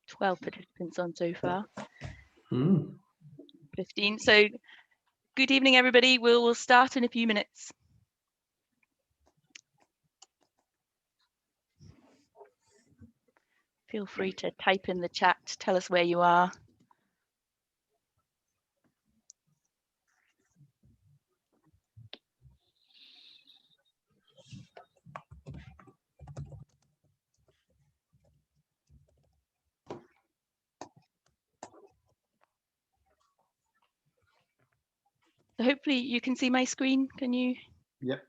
12 participants on so far. 15. So good evening, everybody. We'll start in a few minutes. Feel free to type in the chat, tell us where you are. So hopefully you can see my screen. Can you? Yep.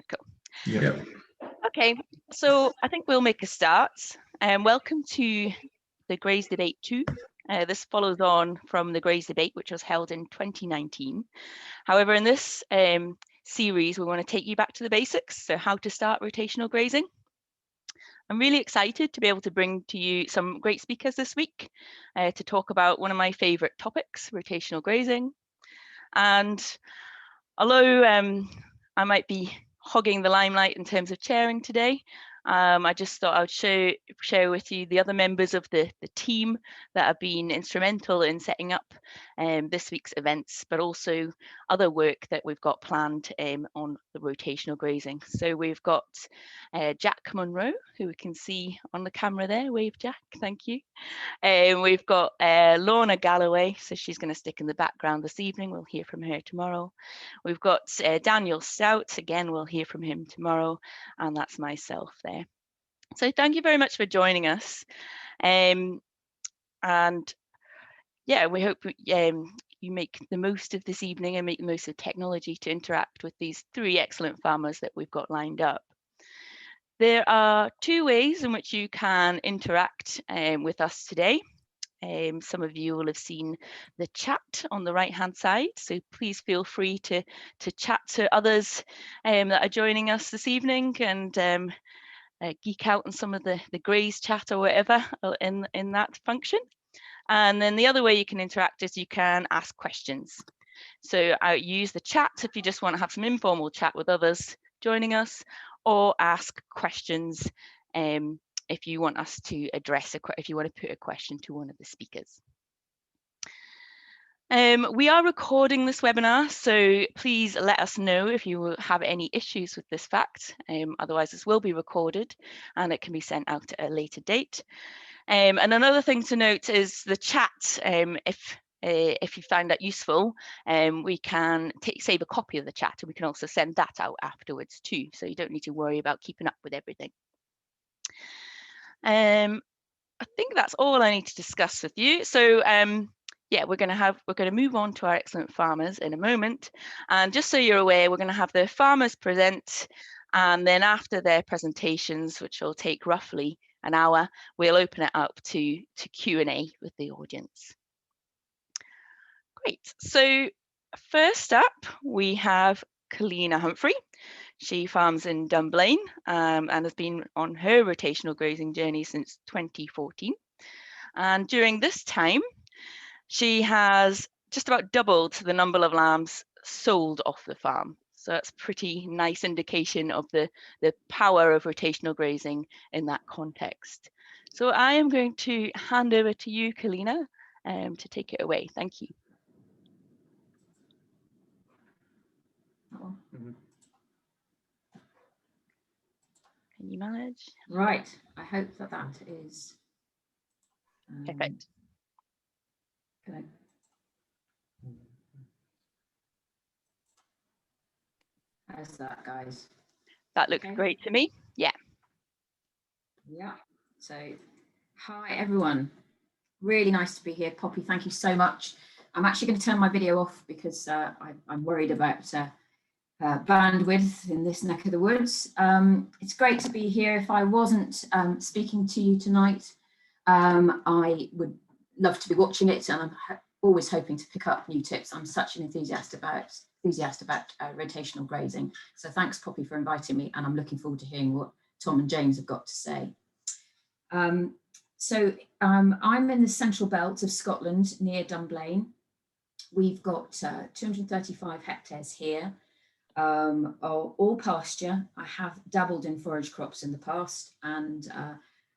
Cool. Yep. Okay, so I think we'll make a start. Welcome to the Graze Debate 2. This follows on from the Graze Debate, which was held in 2019. However, in this series, we want to take you back to the basics, so how to start rotational grazing. I'm really excited to be able to bring to you some great speakers this week to talk about one of my favourite topics, rotational grazing. And although I might be hogging the limelight in terms of chairing today, I just thought I would share with you the other members of the team that have been instrumental in setting up this week's events, but also other work that we've got planned on the rotational grazing. So we've got Jack Munro, who we can see on the camera there. Wave, Jack, thank you. We've got Lorna Galloway, so she's going to stick in the background this evening. We'll hear from her tomorrow. We've got Daniel Stout, again, we'll hear from him tomorrow, and that's myself there. So thank you very much for joining us. And yeah, we hope you make the most of this evening and make the most of technology to interact with these 3 excellent farmers that we've got lined up. There are 2 ways in which you can interact with us today. Some of you will have seen the chat on the right-hand side, so please feel free to chat to others that are joining us this evening and geek out on some of the Graze chat or whatever in that function. And then the other way you can interact is you can ask questions. So I use the chat if you just want to have some informal chat with others joining us, or ask questions if you want us to address if you want to put a question to one of the speakers. We are recording this webinar, so please let us know if you have any issues with this fact. Otherwise, this will be recorded and it can be sent out at a later date. And another thing to note is the chat. If you find that useful, we can save a copy of the chat, and we can also send that out afterwards too. So you don't need to worry about keeping up with everything. I think that's all I need to discuss with you. So yeah, we're going to move on to our excellent farmers in a moment. And just so you're aware, we're going to have the farmers present, and then after their presentations, which will take roughly an hour, we'll open it up to Q&A with the audience. Great. So first up, we have Kalina Humphrey. She farms in Dunblane and has been on her rotational grazing journey since 2014. And during this time, she has just about doubled the number of lambs sold off the farm. So that's a pretty nice indication of the power of rotational grazing in that context. So I am going to hand over to you, Kalina, to take it away. Thank you. Can you manage? Right, I hope that is Perfect. Good. How's that, guys? That looks great to me. Yeah. Yeah. So, hi everyone. Really nice to be here. Poppy, thank you so much. I'm actually going to turn my video off because I'm worried about bandwidth in this neck of the woods. It's great to be here. If I wasn't speaking to you tonight, I would love to be watching it, and I'm always hoping to pick up new tips. I'm such an enthusiast about rotational grazing. So thanks, Poppy, for inviting me, and I'm looking forward to hearing what Tom and James have got to say. I'm in the central belt of Scotland near Dunblane. We've got 235 hectares here. all pasture. I have dabbled in forage crops in the past, and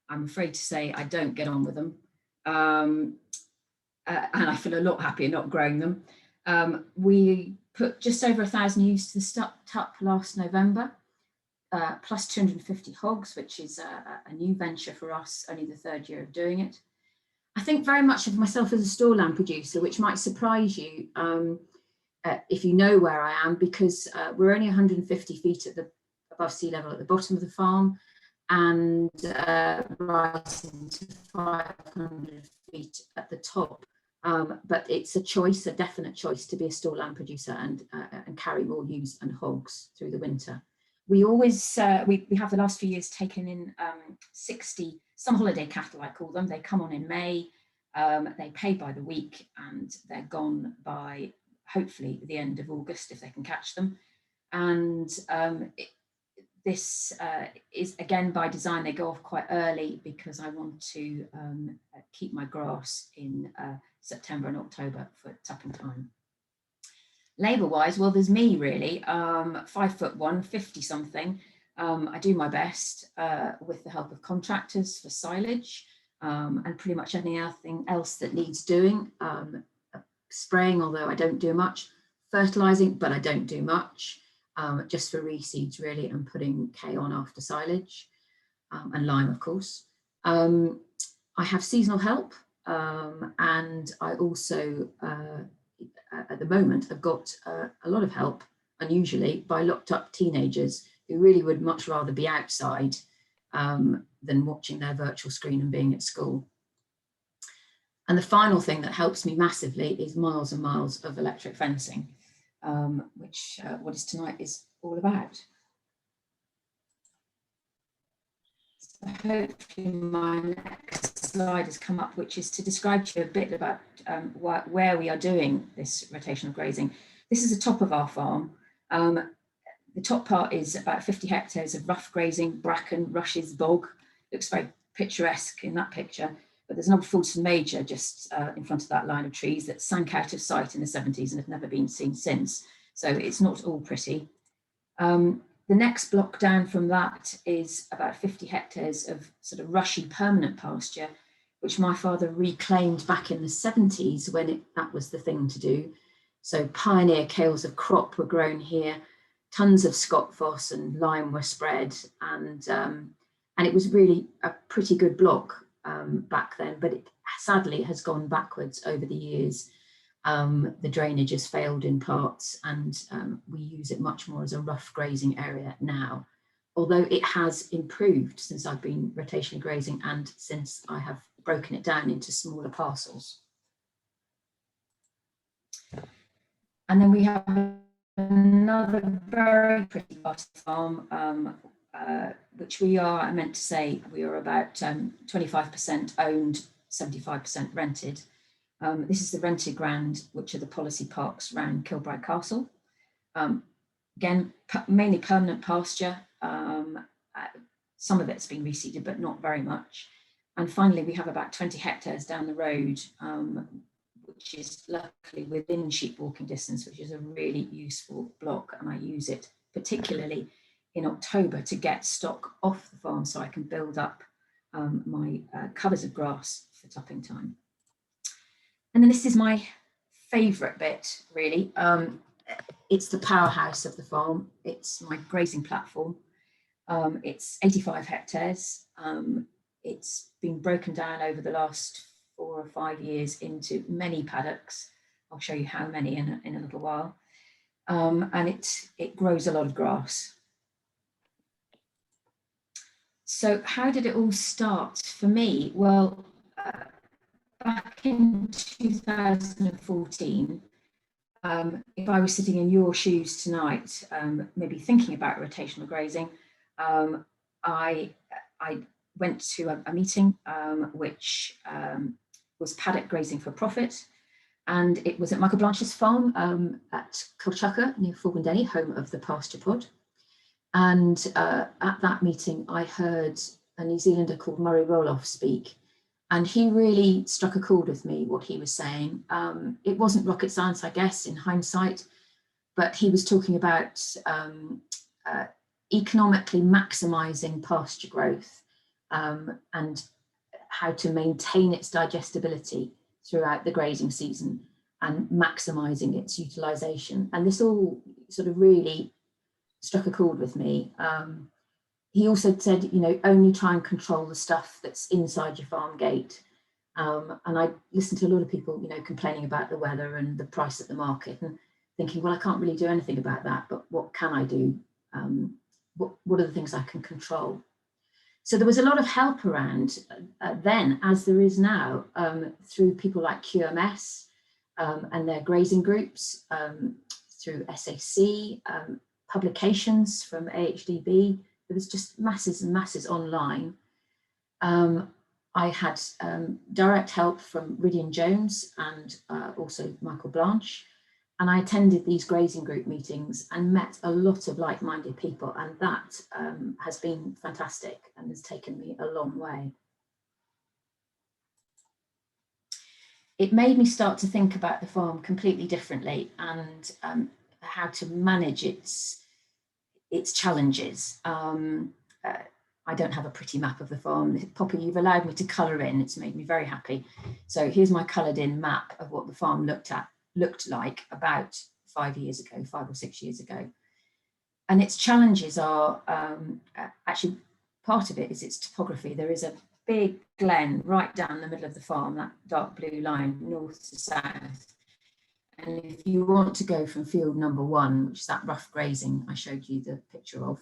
I'm afraid to say I don't get on with them. And I feel a lot happier not growing them. We put just over 1,000 ewes to the tup last November, plus 250 hogs, which is a new venture for us, only the 3rd year of doing it. I think very much of myself as a store land producer, which might surprise you if you know where I am, because we're only 150 feet above sea level at the bottom of the farm, and rising to 500 feet at the top. But it's a choice, a definite choice, to be a store land producer and carry more ewes and hogs through the winter. We always, we have the last few years taken in 60 summer holiday cattle, I call them. They come on in May, they pay by the week, and they're gone by hopefully the end of August if they can catch them. And this is again by design. They go off quite early because I want to keep my grass in September and October for tupping time. Labour wise, well, there's me really, 5'1", 50 something. I do my best with the help of contractors for silage and pretty much anything else that needs doing. Spraying, although I don't do much, fertilising, but I don't do much, just for reseeds really, and putting K on after silage, and lime, of course. I have seasonal help, and I also, at the moment, have got a lot of help, unusually, by locked up teenagers who really would much rather be outside than watching their virtual screen and being at school. And the final thing that helps me massively is miles and miles of electric fencing, which what is tonight is all about. So hopefully my next slide has come up, which is to describe to you a bit about where we are doing this rotational grazing. This is the top of our farm. The top part is about 50 hectares of rough grazing, bracken, rushes, bog. Looks very picturesque in that picture. But there's an old Fulton Major just in front of that line of trees that sank out of sight in the 70s and have never been seen since. So it's not all pretty. The next block down from that is about 50 hectares of sort of rushy permanent pasture, which my father reclaimed back in the 70s when that was the thing to do. So pioneer kales of crop were grown here, tons of Scot foss and lime were spread, and it was really a pretty good block back then, but it sadly has gone backwards over the years. The drainage has failed in parts, and we use it much more as a rough grazing area now, although it has improved since I've been rotationally grazing and since I have broken it down into smaller parcels. And then we have another very pretty part of the farm, which we are, I meant to say, we are about 25% owned, 75% rented. This is the rented ground, which are the policy parks around Kilbride Castle. Again, mainly permanent pasture. Some of it's been reseeded, but not very much. And finally, we have about 20 hectares down the road, which is luckily within sheep walking distance, which is a really useful block. And I use it particularly in October to get stock off the farm so I can build up my covers of grass for tupping time. And then this is my favourite bit, really. It's the powerhouse of the farm. It's my grazing platform. It's 85 hectares. It's been broken down over the last 4 or 5 years into many paddocks. I'll show you how many in a little while. And it grows a lot of grass. So how did it all start for me? Well, back in 2014, if I was sitting in your shoes tonight, maybe thinking about rotational grazing, I went to a meeting which was paddock grazing for profit, and it was at Michael Blanche's farm at Kilchucker near Fulgandenny, home of the pasture pod. And at that meeting, I heard a New Zealander called Murray Roloff speak, and he really struck a chord with me, what he was saying. It wasn't rocket science, I guess, in hindsight, but he was talking about economically maximising pasture growth and how to maintain its digestibility throughout the grazing season and maximising its utilisation. And this all sort of really struck a chord with me. He also said, you know, only try and control the stuff that's inside your farm gate. And I listened to a lot of people, you know, complaining about the weather and the price at the market and thinking, well, I can't really do anything about that, but what can I do? What are the things I can control? So there was a lot of help around then, as there is now, through people like QMS and their grazing groups, through SAC, publications from AHDB. There was just masses and masses online. I had direct help from Ridian Jones and also Michael Blanche. And I attended these grazing group meetings and met a lot of like-minded people, and that has been fantastic and has taken me a long way. It made me start to think about the farm completely differently and how to manage its challenges. I don't have a pretty map of the farm. Poppy, you've allowed me to colour in. It's made me very happy. So here's my coloured in map of what the farm looked like about 5 or 6 years ago. And its challenges are, actually part of it is its topography. There is a big glen right down the middle of the farm, that dark blue line, north to south. And if you want to go from field number 1, which is that rough grazing I showed you the picture of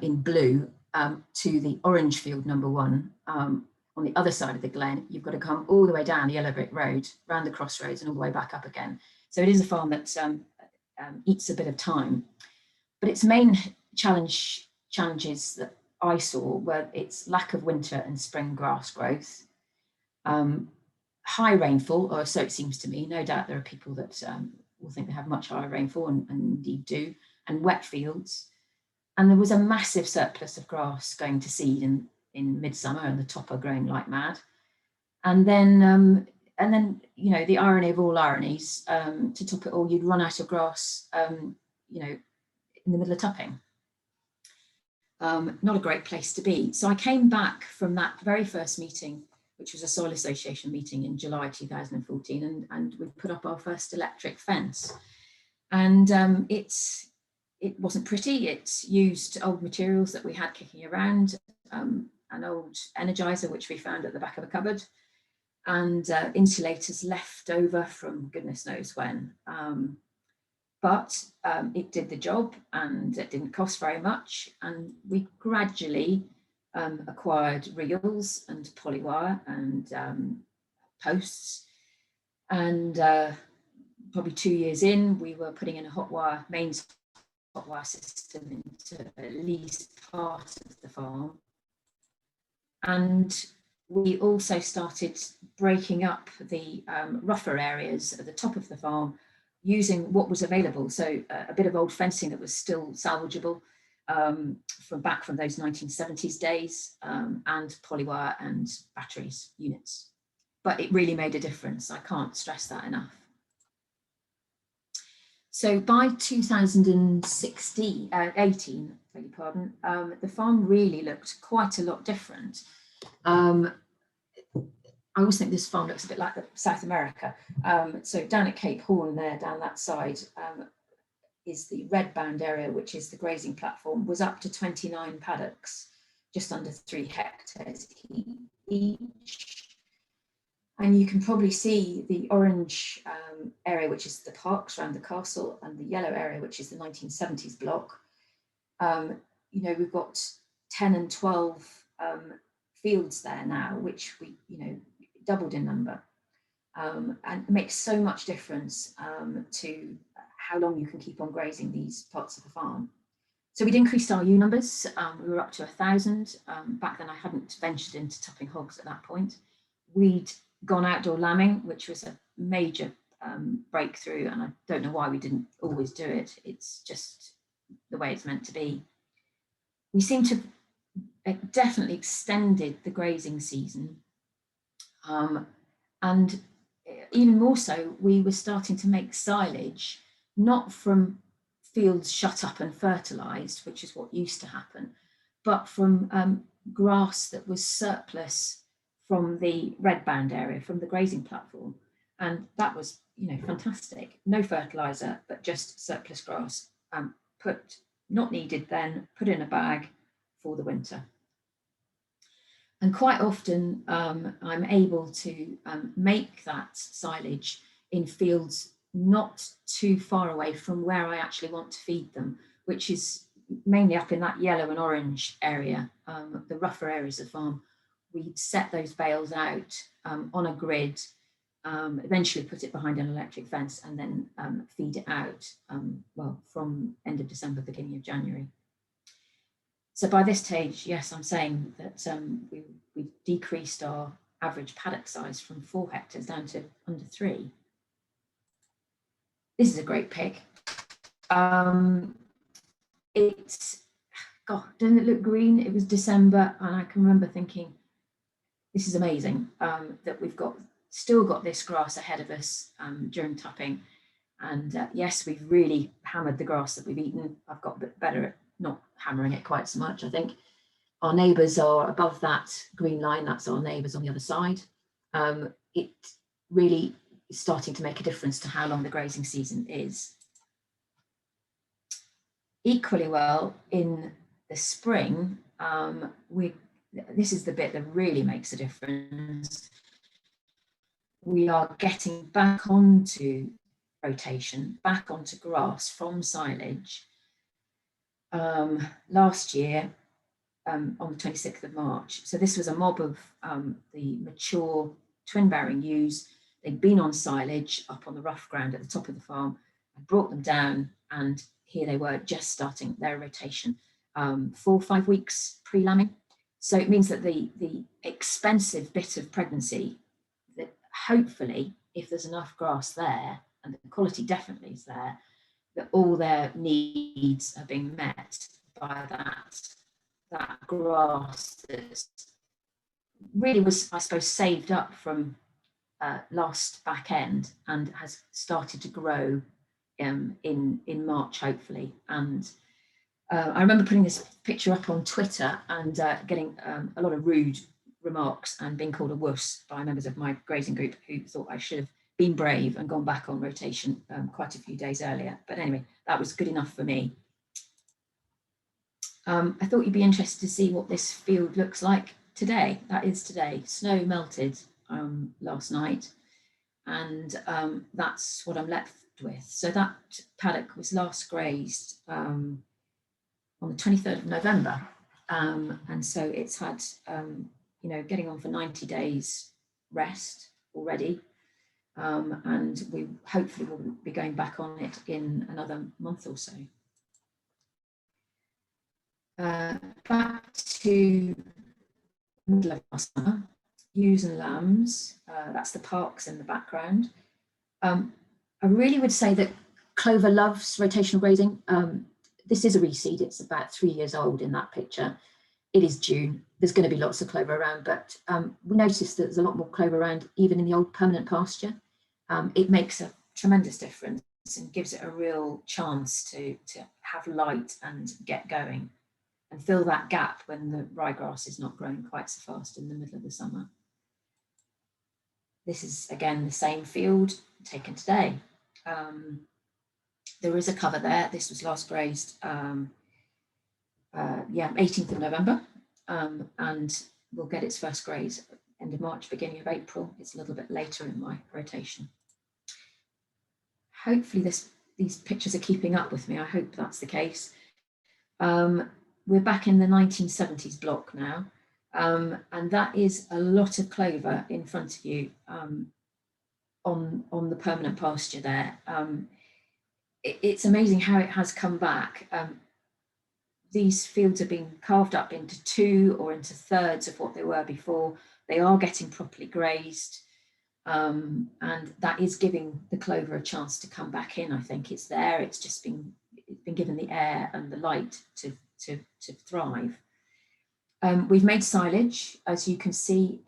in blue, to the orange field number 1, on the other side of the glen, you've got to come all the way down the yellow brick road, round the crossroads and all the way back up again. So it is a farm that eats a bit of time. But its main challenges that I saw were its lack of winter and spring grass growth, high rainfall, or so it seems to me. No doubt there are people that will think they have much higher rainfall and indeed do, and wet fields. And there was a massive surplus of grass going to seed in midsummer, and the topper growing like mad. And then you know, the irony of all ironies, to top it all, you'd run out of grass, you know, in the middle of tupping. Not a great place to be. So I came back from that very first meeting, which was a soil association meeting in July 2014, and we put up our first electric fence. And it wasn't pretty. It used old materials that we had kicking around, an old energizer which we found at the back of a cupboard, and insulators left over from goodness knows when. But it did the job, and it didn't cost very much. And we gradually acquired reels and polywire and posts. And probably 2 years in, we were putting in a mains hot wire system into at least part of the farm. And we also started breaking up the rougher areas at the top of the farm using what was available. So a bit of old fencing that was still salvageable from those 1970s days, and polywire and batteries units. But it really made a difference. I can't stress that enough. So by 2018, beg your pardon, the farm really looked quite a lot different. I always think this farm looks a bit like South America. So down at Cape Horn there, down that side, is the red bound area, which is the grazing platform, was up to 29 paddocks, just under 3 hectares each. And you can probably see the orange area, which is the parks around the castle, and the yellow area, which is the 1970s block. You know, we've got 10 and 12 fields there now, which we, you know, doubled in number, and it makes so much difference to how long you can keep on grazing these parts of the farm. So we'd increased our ewe numbers. We were up to 1,000. Back then I hadn't ventured into topping hogs at that point. We'd gone outdoor lambing, which was a major breakthrough, and I don't know why we didn't always do it. It's just the way it's meant to be. We seem to have definitely extended the grazing season, and even more so, we were starting to make silage not from fields shut up and fertilised, which is what used to happen, but from grass that was surplus from the red band area, from the grazing platform. And that was, you know, fantastic. No fertiliser, but just surplus grass, not needed then, put in a bag for the winter. And quite often I'm able to make that silage in fields not too far away from where I actually want to feed them, which is mainly up in that yellow and orange area, the rougher areas of the farm. We set those bales out on a grid, eventually put it behind an electric fence, and then feed it out, well, from end of December, beginning of January. So by this stage, yes, I'm saying that we decreased our average paddock size from 4 hectares down to under 3. This is a great pic. It's, God, doesn't it look green? It was December, and I can remember thinking, this is amazing that we've still got this grass ahead of us during tupping. And yes, we've really hammered the grass that we've eaten. I've got a bit better at not hammering it quite so much, I think. Our neighbours are above that green line, that's our neighbours on the other side. It really is starting to make a difference to how long the grazing season is. Equally well, in the spring, this is the bit that really makes a difference. We are getting back onto rotation, back onto grass from silage. Last year, on the 26th of March. So this was a mob of the mature twin-bearing ewes. They'd been on silage up on the rough ground at the top of the farm. I brought them down, and here they were just starting their rotation, 4 or 5 weeks pre-lambing. So it means that the expensive bit of pregnancy, that hopefully, if there's enough grass there, and the quality definitely is there, that all their needs are being met by that grass that really was, I suppose, saved up from last back end and has started to grow in March, hopefully. And I remember putting this picture up on Twitter and getting a lot of rude remarks and being called a wuss by members of my grazing group who thought I should have been brave and gone back on rotation quite a few days earlier. But anyway, that was good enough for me. I thought you'd be interested to see what this field looks like today. That is today. Snow melted last night, and that's what I'm left with. So that paddock was last grazed on the 23rd of November, and so it's had, you know, getting on for 90 days rest already, and we hopefully will be going back on it in another month or so. Back to middle of our summer, ewes and lambs, that's the parks in the background. I really would say that clover loves rotational grazing. This is a reseed, it's about 3 years old in that picture. It is June, there's going to be lots of clover around, but we noticed that there's a lot more clover around even in the old permanent pasture. It makes a tremendous difference and gives it a real chance to have light and get going and fill that gap when the ryegrass is not growing quite so fast in the middle of the summer. This is again the same field taken today. There is a cover there. This was last grazed, 18th of November, and we'll get its first graze end of March, beginning of April. It's a little bit later in my rotation. Hopefully these pictures are keeping up with me. I hope that's the case. We're back in the 1970s block now, and that is a lot of clover in front of you on the permanent pasture there. It's amazing how it has come back. These fields are being carved up into 2 or into thirds of what they were before. They are getting properly grazed, and that is giving the clover a chance to come back in. I think it's there. It's just been given the air and the light to thrive. We've made silage, as you can see,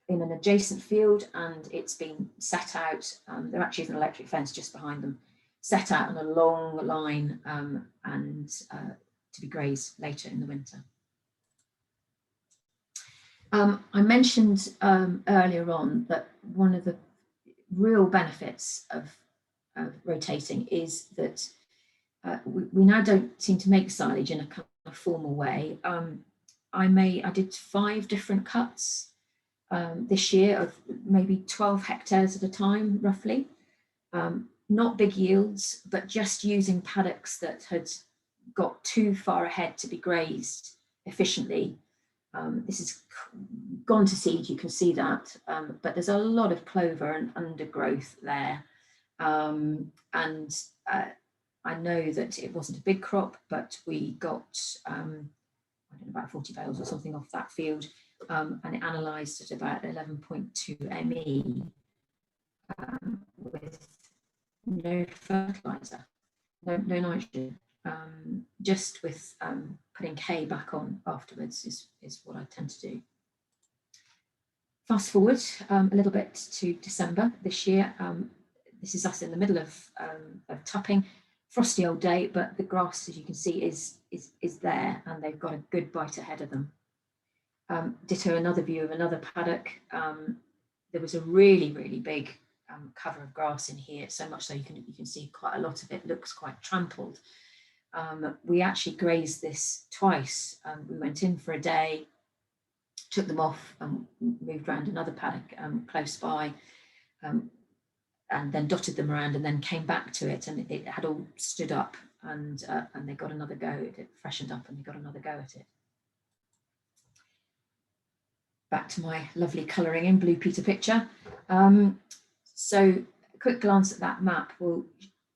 in an adjacent field, and it's been set out. There actually is an electric fence just behind them. set out on a long line and to be grazed later in the winter. I mentioned earlier on that one of the real benefits of rotating is that we now don't seem to make silage in a kind of formal way. I did 5 different cuts this year of maybe 12 hectares at a time, roughly. Not big yields, but just using paddocks that had got too far ahead to be grazed efficiently. This has gone to seed, you can see that, but there's a lot of clover and undergrowth there. I know that it wasn't a big crop, but we got, I don't know, about 40 bales or something off that field, and it analysed at about 11.2 ME with no fertiliser, no nitrogen, just with putting K back on afterwards is what I tend to do. Fast forward a little bit to December this year. This is us in the middle of tupping. Frosty old day, but the grass, as you can see, is there, and they've got a good bite ahead of them. Ditto another view of another paddock. There was a really big cover of grass in here, so much so you can see quite a lot of it looks quite trampled. We actually grazed this twice. We went in for a day, took them off, and moved around another paddock close by, and then dotted them around, and then came back to it, and it had all stood up, and they got another go. It freshened up, and they got another go at it. Back to my lovely colouring in Blue Peter picture. So a quick glance at that map will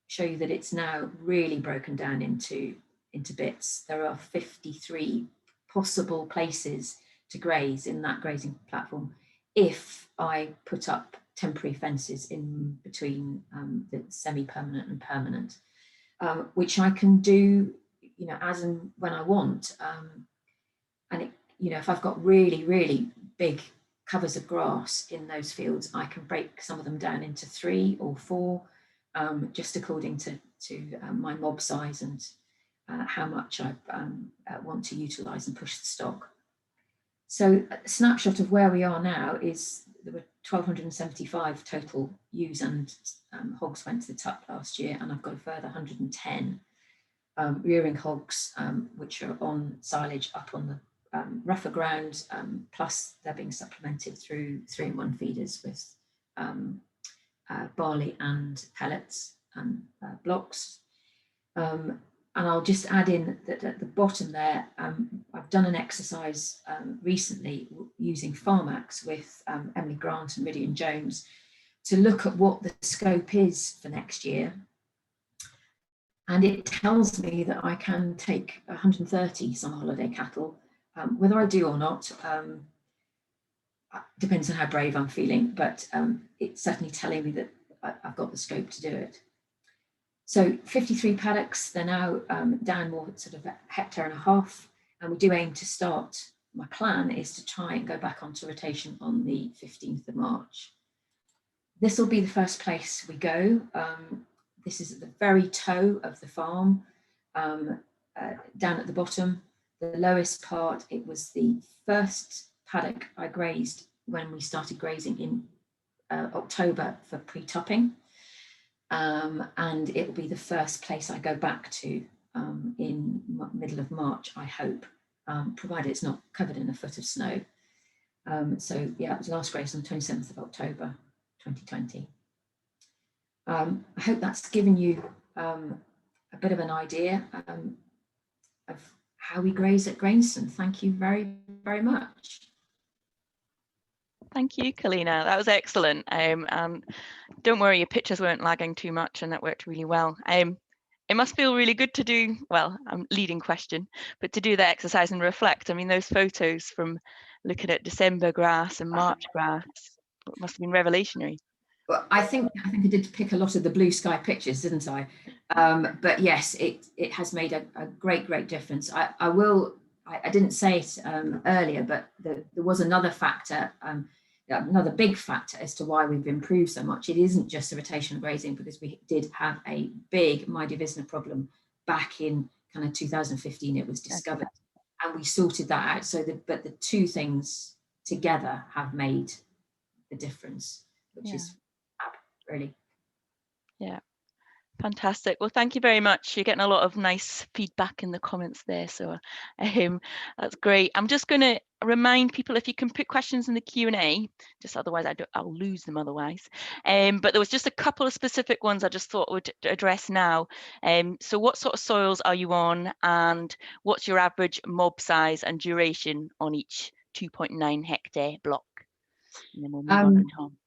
show you that it's now really broken down into bits. There are 53 possible places to graze in that grazing platform if I put up temporary fences in between the semi-permanent and permanent, which I can do, you know, as and when I want. And it, you know, if I've got really big covers of grass in those fields, I can break some of them down into 3 or 4, just according to my mob size and how much I want to utilise and push the stock. So a snapshot of where we are now is there were 1,275 total ewes and hogs went to the tup last year, and I've got a further 110 rearing hogs, which are on silage up on the rougher ground, plus they're being supplemented through 3-in-1 feeders with barley and pellets and blocks. And I'll just add in that at the bottom there, I've done an exercise recently using Farmax with Emily Grant and Ridian Jones to look at what the scope is for next year. And it tells me that I can take 130 summer holiday cattle. Whether I do or not, depends on how brave I'm feeling, but it's certainly telling me that I've got the scope to do it. So 53 paddocks, they're now down more sort of 1.5 hectares, and we do aim to start, my plan is to try and go back onto rotation on the 15th of March. This will be the first place we go. This is at the very toe of the farm, down at the bottom. The lowest part, it was the first paddock I grazed when we started grazing in October for pre-tupping. And it will be the first place I go back to in middle of March, I hope, provided it's not covered in a foot of snow. So yeah, it was last grazed on the 27th of October, 2020. I hope that's given you a bit of an idea of how we graze at Grainston. Thank you very much. Thank you, Kalina. That was excellent. And don't worry, your pictures weren't lagging too much, and that worked really well. It must feel really good to do, well, I'm leading question, but to do that exercise and reflect. I mean, those photos from looking at December grass and March grass, it must have been revelationary. Well, I think I did pick a lot of the blue sky pictures, didn't I? But yes, it has made a great difference. I didn't say it earlier, but there was another factor. another big factor as to why we've improved so much. It isn't just the rotational grazing, because we did have a big mydevisna problem back in kind of 2015. It was discovered, and we sorted that out. So, but the two things together have made the difference, which is really. Yeah. Fantastic. Well, thank you very much. You're getting a lot of nice feedback in the comments there, so that's great. I'm just going to remind people, if you can put questions in the Q&A, just otherwise I'll lose them otherwise. But there was just a couple of specific ones I just thought would address now. So what sort of soils are you on, and what's your average mob size and duration on each 2.9 hectare block? And then we'll move on to Tom.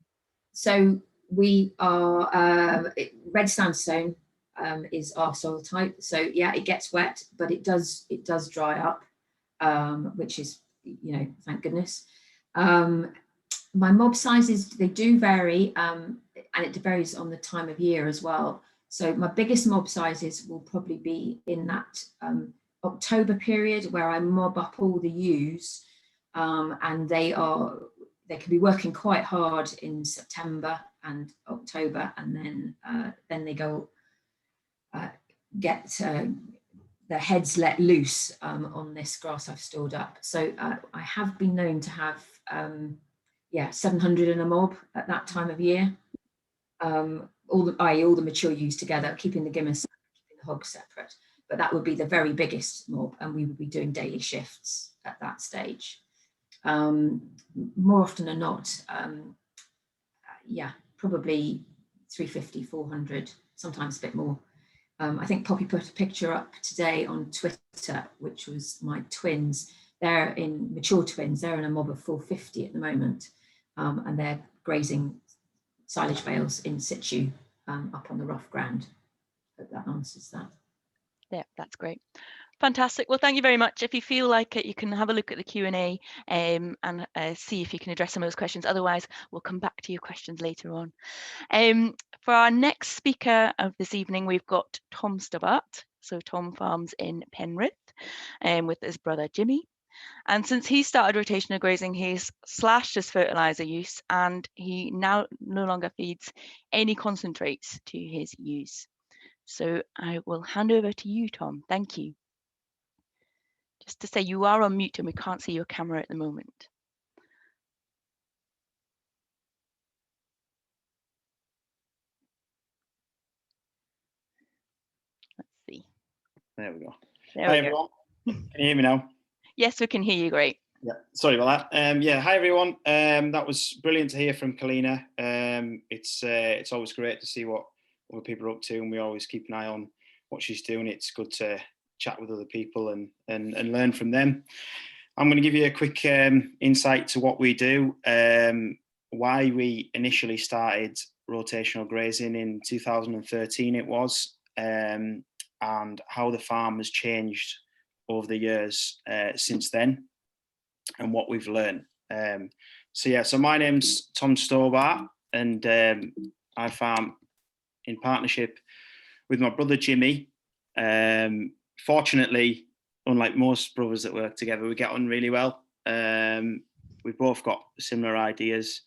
So we are red sandstone is our soil type. So yeah, it gets wet, but it does dry up, which is, thank goodness. My mob sizes, they do vary, and it varies on the time of year as well. So my biggest mob sizes will probably be in that October period, where I mob up all the ewes, and they can be working quite hard in September and October, and then they go get their heads let loose on this grass I've stored up. So I have been known to have 700 in a mob at that time of year. All the mature ewes together, keeping the gimmers, keeping the hogs separate. But that would be the very biggest mob, and we would be doing daily shifts at that stage. More often than not, probably 350, 400, sometimes a bit more. I think Poppy put a picture up today on Twitter, which was my twins. They're in mature twins. They're in a mob of 450 at the moment, and they're grazing silage bales in situ up on the rough ground. Hope that answers that. Yeah, that's great. Fantastic. Well, thank you very much. If you feel like it, you can have a look at the Q&A and see if you can address some of those questions. Otherwise, we'll come back to your questions later on. For our next speaker of this evening, we've got Tom Stobart. So Tom farms in Penrith with his brother Jimmy. And since he started rotational grazing, he's slashed his fertilizer use, and he now no longer feeds any concentrates to his ewes. So I will hand over to you, Tom. Thank you. Just to say, you are on mute and we can't see your camera at the moment. Let's see. There we go. There Hi, we go. everyone. Can you hear me now? Yes, we can hear you. Great. Yeah, sorry about that. Hi, everyone. That was brilliant to hear from Kalina. It's always great to see what other people are up to, and we always keep an eye on what she's doing. It's good to chat with other people and learn from them. I'm going to give you a quick insight to what we do, why we initially started rotational grazing in 2013 it was, and how the farm has changed over the years since then, and what we've learned. So my name's Tom Stobart, and I farm in partnership with my brother Jimmy. Fortunately, unlike most brothers that work together, we get on really well. We've both got similar ideas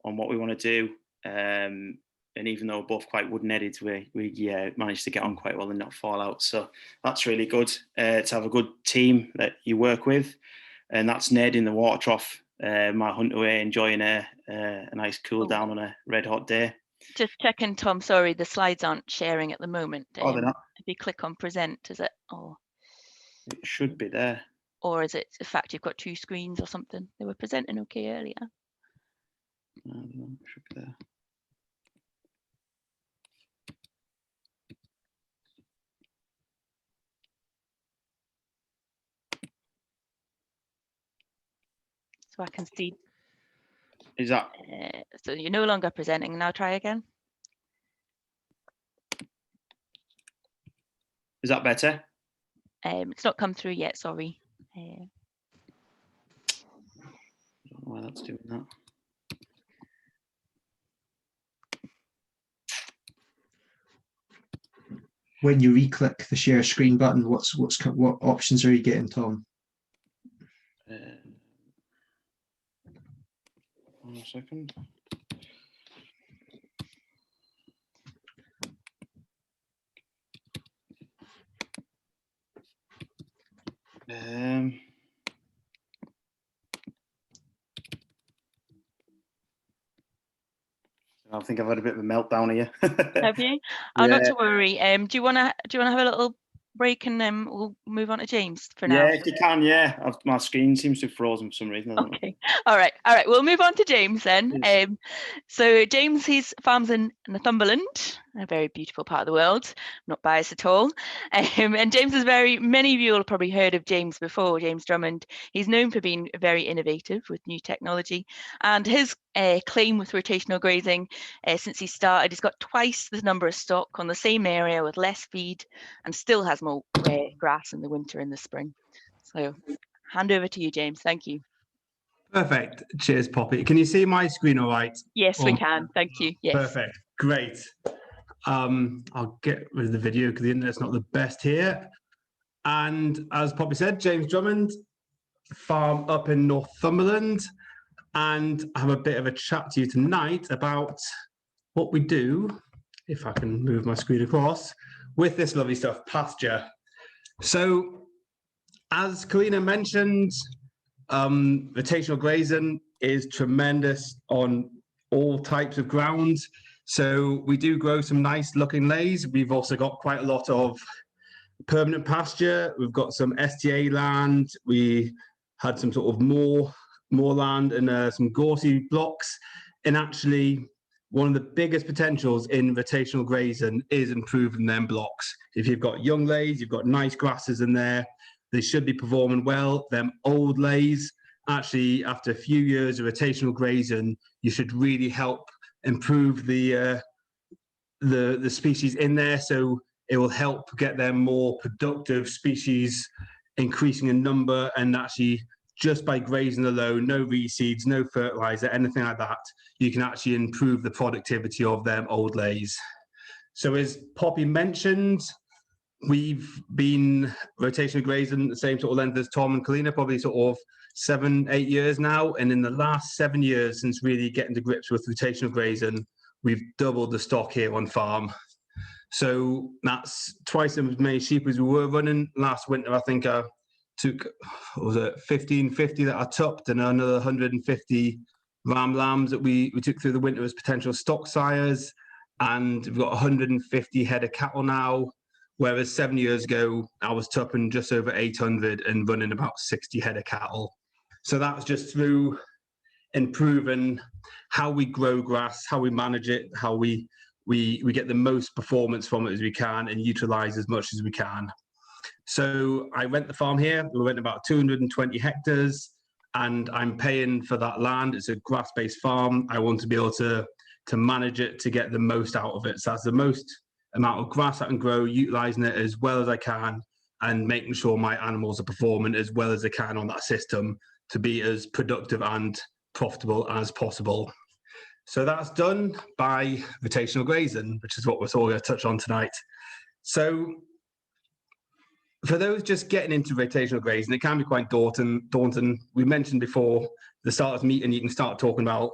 on what we want to do, and even though we're both quite wooden-headed, we managed to get on quite well and not fall out. So that's really good to have a good team that you work with. And that's Ned in the water trough, my hunt away, enjoying a nice cool down on a red hot day. Just checking, Tom, sorry, the slides aren't sharing at the moment. Oh, they're not? If you click on present, is it? It should be there. Or is it the fact you've got two screens or something? They were presenting okay earlier. No, it should be there. So I can see. Is that? So you're no longer presenting. Now try again. Is that better? It's not come through yet, sorry. I don't know why that's doing that. When you re-click the share screen button, what options are you getting, Tom? 1 second. I think I've had a bit of a meltdown here. Have you? Oh, not to worry. Do you wanna have a little break and then we'll move on to James for now? Yeah, if you can, yeah. My screen seems to have frozen for some reason. I don't know. Okay. All right. We'll move on to James then. So James, he farms in Northumberland, a very beautiful part of the world. Not biased at all. And James is many of you will have probably heard of James before, James Drummond. He's known for being very innovative with new technology. And his claim with rotational grazing, since he started, he's got twice the number of stock on the same area with less feed and still has more grass in the winter and the spring. So hand over to you, James. Thank you. Perfect. Cheers, Poppy. Can you see my screen all right? Yes, we can. Thank you. Yes. Perfect. Great. I'll get rid of the video because the internet's not the best here. And as Poppy said, James Drummond, farm up in Northumberland. And I have a bit of a chat to you tonight about what we do, if I can move my screen across, with this lovely stuff, pasture. So, as Kalina mentioned, rotational grazing is tremendous on all types of ground. So we do grow some nice looking lays. We've also got quite a lot of permanent pasture. We've got some STA land. We had some sort of more land and some gorsey blocks. And actually, one of the biggest potentials in rotational grazing is improving them blocks. If you've got young lays, you've got nice grasses in there, they should be performing well. Them old lays, actually, after a few years of rotational grazing, you should really help improve the species in there. So it will help get them more productive species, increasing in number, and actually just by grazing alone, no reseeds, no fertilizer, anything like that, you can actually improve the productivity of them old lays. So as Poppy mentioned, we've been rotational grazing the same sort of length as Tom and Kalina, probably sort of 7-8 years now. And in the last 7 years, since really getting to grips with rotational grazing, we've doubled the stock here on farm. So that's twice as many sheep as we were running. Last winter, I think I took, what was it, 1550 that I tupped, and another 150 ram lambs that we took through the winter as potential stock sires. And we've got 150 head of cattle now. Whereas 7 years ago, I was tupping just over 800 and running about 60 head of cattle. So that's just through improving how we grow grass, how we manage it, how we get the most performance from it as we can and utilize as much as we can. So I rent the farm here. We rent about 220 hectares and I'm paying for that land. It's a grass-based farm. I want to be able to manage it to get the most out of it. So that's the most amount of grass I can grow, utilizing it as well as I can and making sure my animals are performing as well as they can on that system to be as productive and profitable as possible. So that's done by rotational grazing, which is what we're all going to touch on tonight. So for those just getting into rotational grazing, it can be quite daunting. We mentioned before the starters meeting, you can start talking about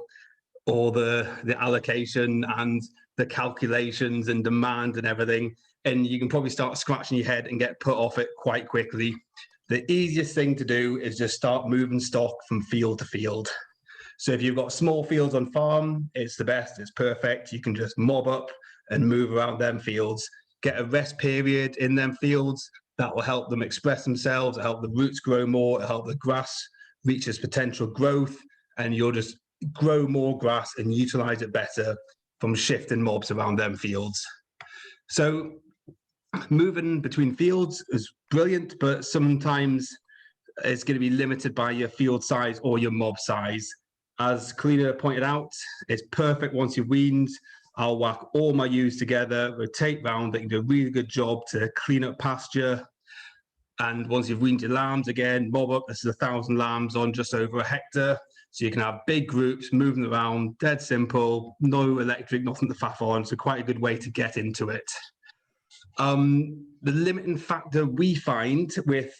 all the allocation and the calculations and demand and everything, and you can probably start scratching your head and get put off it quite quickly. The easiest thing to do is just start moving stock from field to field. So if you've got small fields on farm, it's the best, it's perfect. You can just mob up and move around them fields, get a rest period in them fields. That will help them express themselves, it'll help the roots grow more, it'll help the grass reach its potential growth, and you'll just grow more grass and utilize it better from shifting mobs around them fields. So moving between fields is brilliant, but sometimes it's going to be limited by your field size or your mob size. As Kalina pointed out, it's perfect once you've weaned. I'll whack all my ewes together, rotate round, they can do a really good job to clean up pasture. And once you've weaned your lambs again, mob up, this is 1,000 lambs on just over a hectare. So you can have big groups moving around, dead simple, no electric, nothing to faff on. So quite a good way to get into it. The limiting factor we find with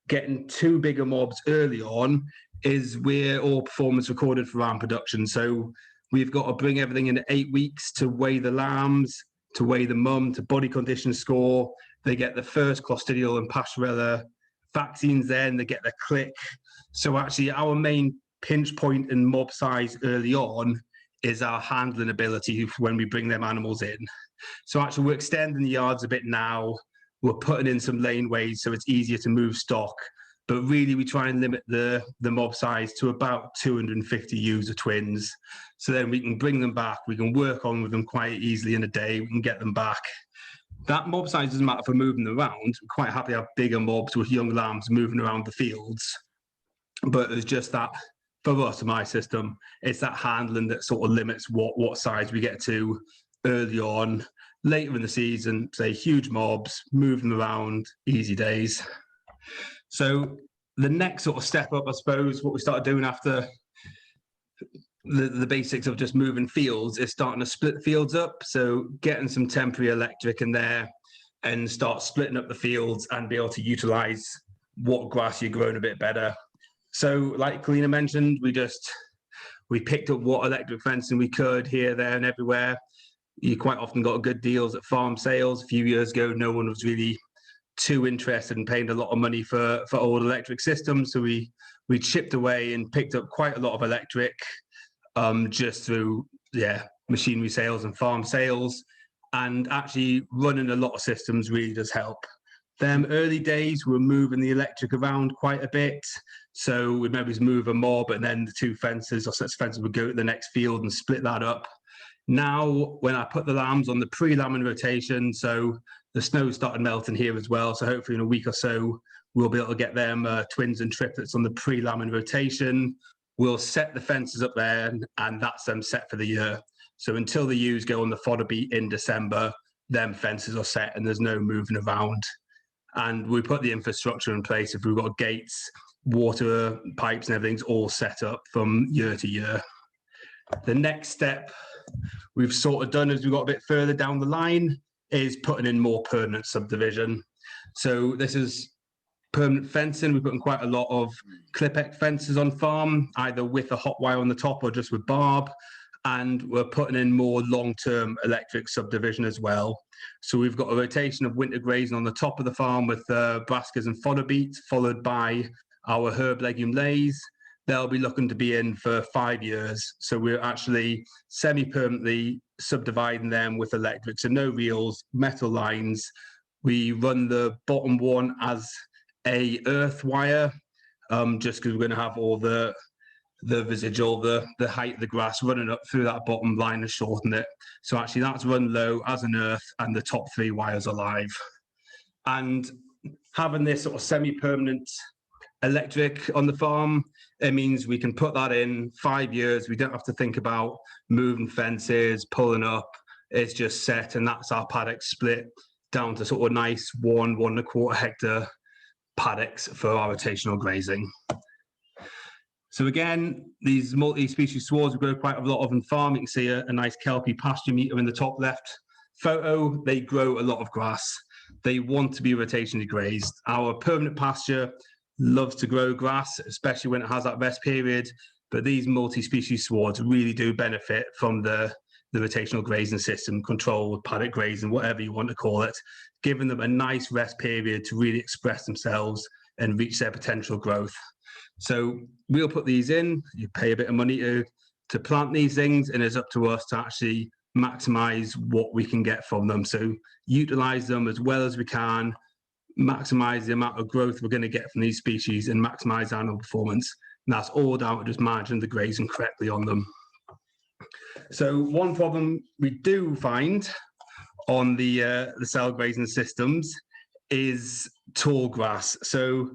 getting too big a mobs early on is we're all performance recorded for ram production. So we've got to bring everything in 8 weeks to weigh the lambs, to weigh the mum, to body condition score. They get the first Clostridial and Pastorella vaccines then, they get their click. So actually our main pinch point in mob size early on is our handling ability when we bring them animals in. So actually we're extending the yards a bit now. We're putting in some laneways so it's easier to move stock. But really we try and limit the mob size to about 250 ewes of twins. So then we can bring them back. We can work on with them quite easily in a day. We can get them back. That mob size doesn't matter for moving them around. We're quite happy to have bigger mobs with young lambs moving around the fields. But it's just that, for us, my system, it's that handling that sort of limits what size we get to early on. Later in the season, say huge mobs, move them around, easy days. So the next sort of step up, I suppose, what we started doing after the basics of just moving fields is starting to split fields up. So getting some temporary electric in there and start splitting up the fields and be able to utilize what grass you're growing a bit better. So like Kalina mentioned, we picked up what electric fencing we could here, there and everywhere. You quite often got good deals at farm sales. A few years ago, no one was really too interested in paying a lot of money for old electric systems. So we chipped away and picked up quite a lot of electric just through machinery sales and farm sales. And actually running a lot of systems really does help. Them early days, we're moving the electric around quite a bit. So we'd maybe move a mob and then the two fences or sets of fences would go to the next field and split that up. Now, when I put the lambs on the pre-lambing rotation, so the snow started melting here as well. So hopefully in a week or so, we'll be able to get them twins and triplets on the pre-lambing rotation. We'll set the fences up there and that's them set for the year. So until the ewes go on the fodder beat in December, them fences are set and there's no moving around. And we put the infrastructure in place. If we've got gates, water pipes and everything's all set up from year to year. The next step we've sort of done as we got a bit further down the line is putting in more permanent subdivision. So this is permanent fencing. We're putting quite a lot of clip-X fences on farm, either with a hot wire on the top or just with barb. And we're putting in more long-term electric subdivision as well. So we've got a rotation of winter grazing on the top of the farm with brassicas and fodder beets, followed by our herb legume lays. They'll be looking to be in for 5 years. So we're actually semi-permanently subdividing them with electric. So no reels, metal lines. We run the bottom one as a earth wire, just because we're going to have all the residual, the height of the grass running up through that bottom line and shorten it. So actually that's run low as an earth and the top 3 wires are live. And having this sort of semi-permanent electric on the farm, it means we can put that in 5 years. We don't have to think about moving fences, pulling up. It's just set, and that's our paddock split down to sort of nice 1.25 hectare paddocks for our rotational grazing. So again, these multi-species swards we grow quite a lot of on farm. You can see a nice kelpie pasture meter in the top left photo. They grow a lot of grass. They want to be rotationally grazed. Our permanent pasture loves to grow grass, especially when it has that rest period. But these multi-species swards really do benefit from the rotational grazing system, controlled paddock grazing, whatever you want to call it, giving them a nice rest period to really express themselves and reach their potential growth. So we'll put these in, you pay a bit of money to plant these things, and it's up to us to actually maximize what we can get from them. So utilize them as well as we can, maximize the amount of growth we're going to get from these species and maximize animal performance. And that's all down to just managing the grazing correctly on them. So one problem we do find on the cell grazing systems is tall grass. So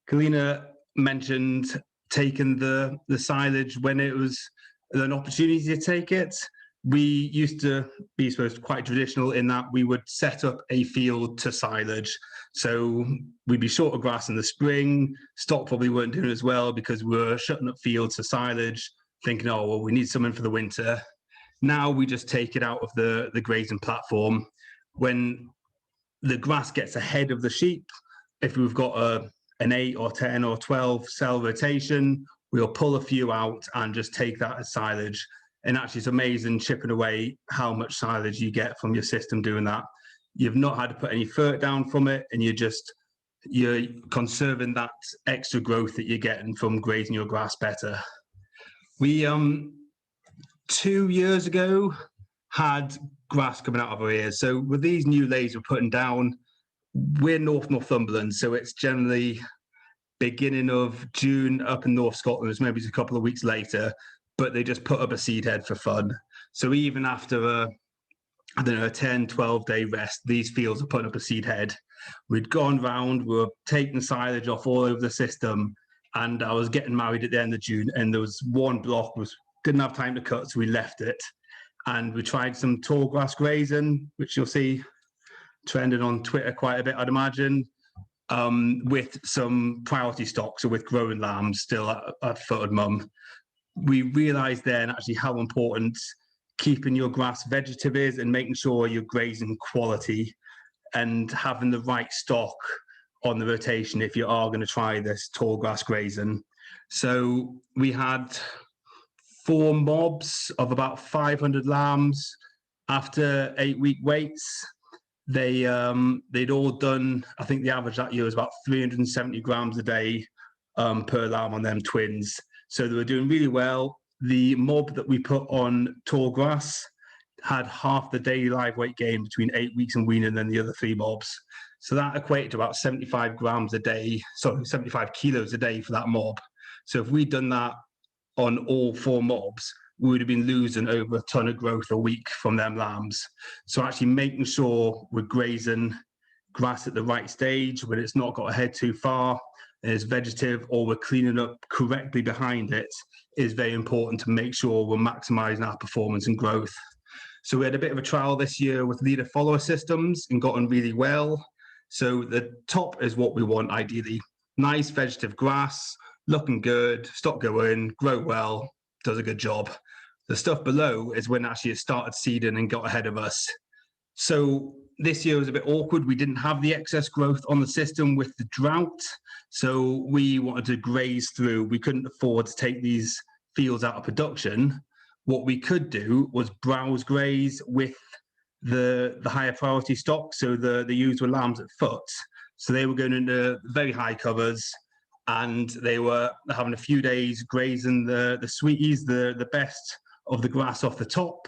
Kalina mentioned taking the silage when it was an opportunity to take it. We used to be supposed to quite traditional in that we would set up a field to silage. So we'd be short of grass in the spring. Stock probably weren't doing as well because we were shutting up fields to silage, thinking, oh, well, we need something for the winter. Now we just take it out of the grazing platform. When the grass gets ahead of the sheep, if we've got an 8 or 10 or 12 cell rotation, we'll pull a few out and just take that as silage. And actually, it's amazing chipping away how much silage you get from your system doing that. You've not had to put any fert down from it, and you're conserving that extra growth that you're getting from grazing your grass better. We 2 years ago had grass coming out of our ears. So with these new layers we're putting down, we're North Northumberland, so it's generally beginning of June up in North Scotland. Maybe it's a couple of weeks later, but they just put up a seed head for fun. So even after a 10, 12-day rest, these fields are putting up a seed head. We'd gone round, we were taking silage off all over the system, and I was getting married at the end of June, and there was one block didn't have time to cut, so we left it. And we tried some tall grass grazing, which you'll see trending on Twitter quite a bit, I'd imagine, with some priority stock, so with growing lambs still at footed mum. We realised then actually how important keeping your grass vegetative is and making sure you're grazing quality and having the right stock on the rotation if you are going to try this tall grass grazing. So we had 4 mobs of about 500 lambs. After 8-week waits, they'd all done, I think the average that year was about 370 grams a day per lamb on them twins. So they were doing really well. The mob that we put on tall grass had half the daily live weight gain between 8 weeks and weaning than the other 3 mobs. So that equated to about 75 grams a day, sorry, 75 kilos a day for that mob. So if we'd done that on all 4 mobs, we would have been losing over a ton of growth a week from them lambs. So actually making sure we're grazing grass at the right stage when it's not got ahead too far, and it's vegetative, or we're cleaning up correctly behind it, is very important to make sure we're maximising our performance and growth. So we had a bit of a trial this year with leader follower systems and got on really well. So the top is what we want ideally. Nice vegetative grass, looking good, stock going, grow well, does a good job. The stuff below is when actually it started seeding and got ahead of us. So this year was a bit awkward. We didn't have the excess growth on the system with the drought. So we wanted to graze through. We couldn't afford to take these fields out of production. What we could do was browse graze with the higher priority stock. So the ewes were lambs at foot. So they were going into very high covers, and they were having a few days grazing the sweeties, the best of the grass off the top.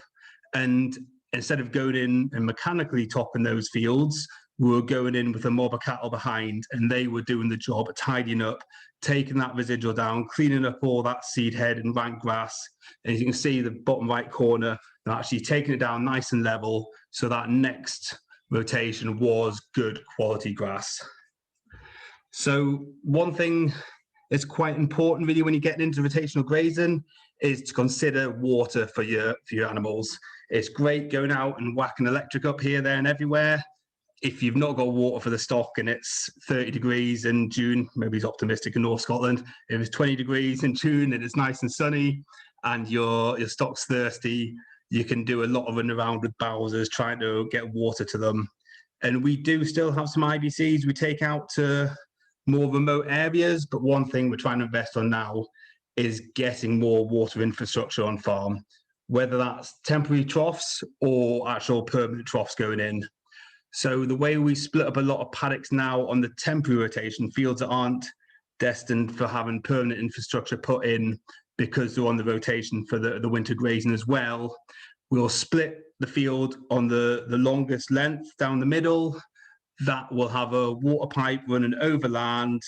And instead of going in and mechanically topping those fields, we were going in with a mob of cattle behind, and they were doing the job of tidying up, taking that residual down, cleaning up all that seed head and rank grass. And you can see the bottom right corner, they're actually taking it down nice and level, so that next rotation was good quality grass. So one thing that's quite important really when you're getting into rotational grazing is to consider water for your animals. It's great going out and whacking electric up here, there and everywhere. If you've not got water for the stock and it's 30 degrees in June, maybe he's optimistic in North Scotland, if it's 20 degrees in June and it's nice and sunny and your stock's thirsty, you can do a lot of running around with bowsers trying to get water to them. And we do still have some IBCs we take out to more remote areas, but one thing we're trying to invest on now is getting more water infrastructure on farm, whether that's temporary troughs or actual permanent troughs going in. So the way we split up a lot of paddocks now on the temporary rotation, fields that aren't destined for having permanent infrastructure put in because they're on the rotation for the winter grazing as well, we'll split the field on the longest length down the middle. That will have a water pipe running over land,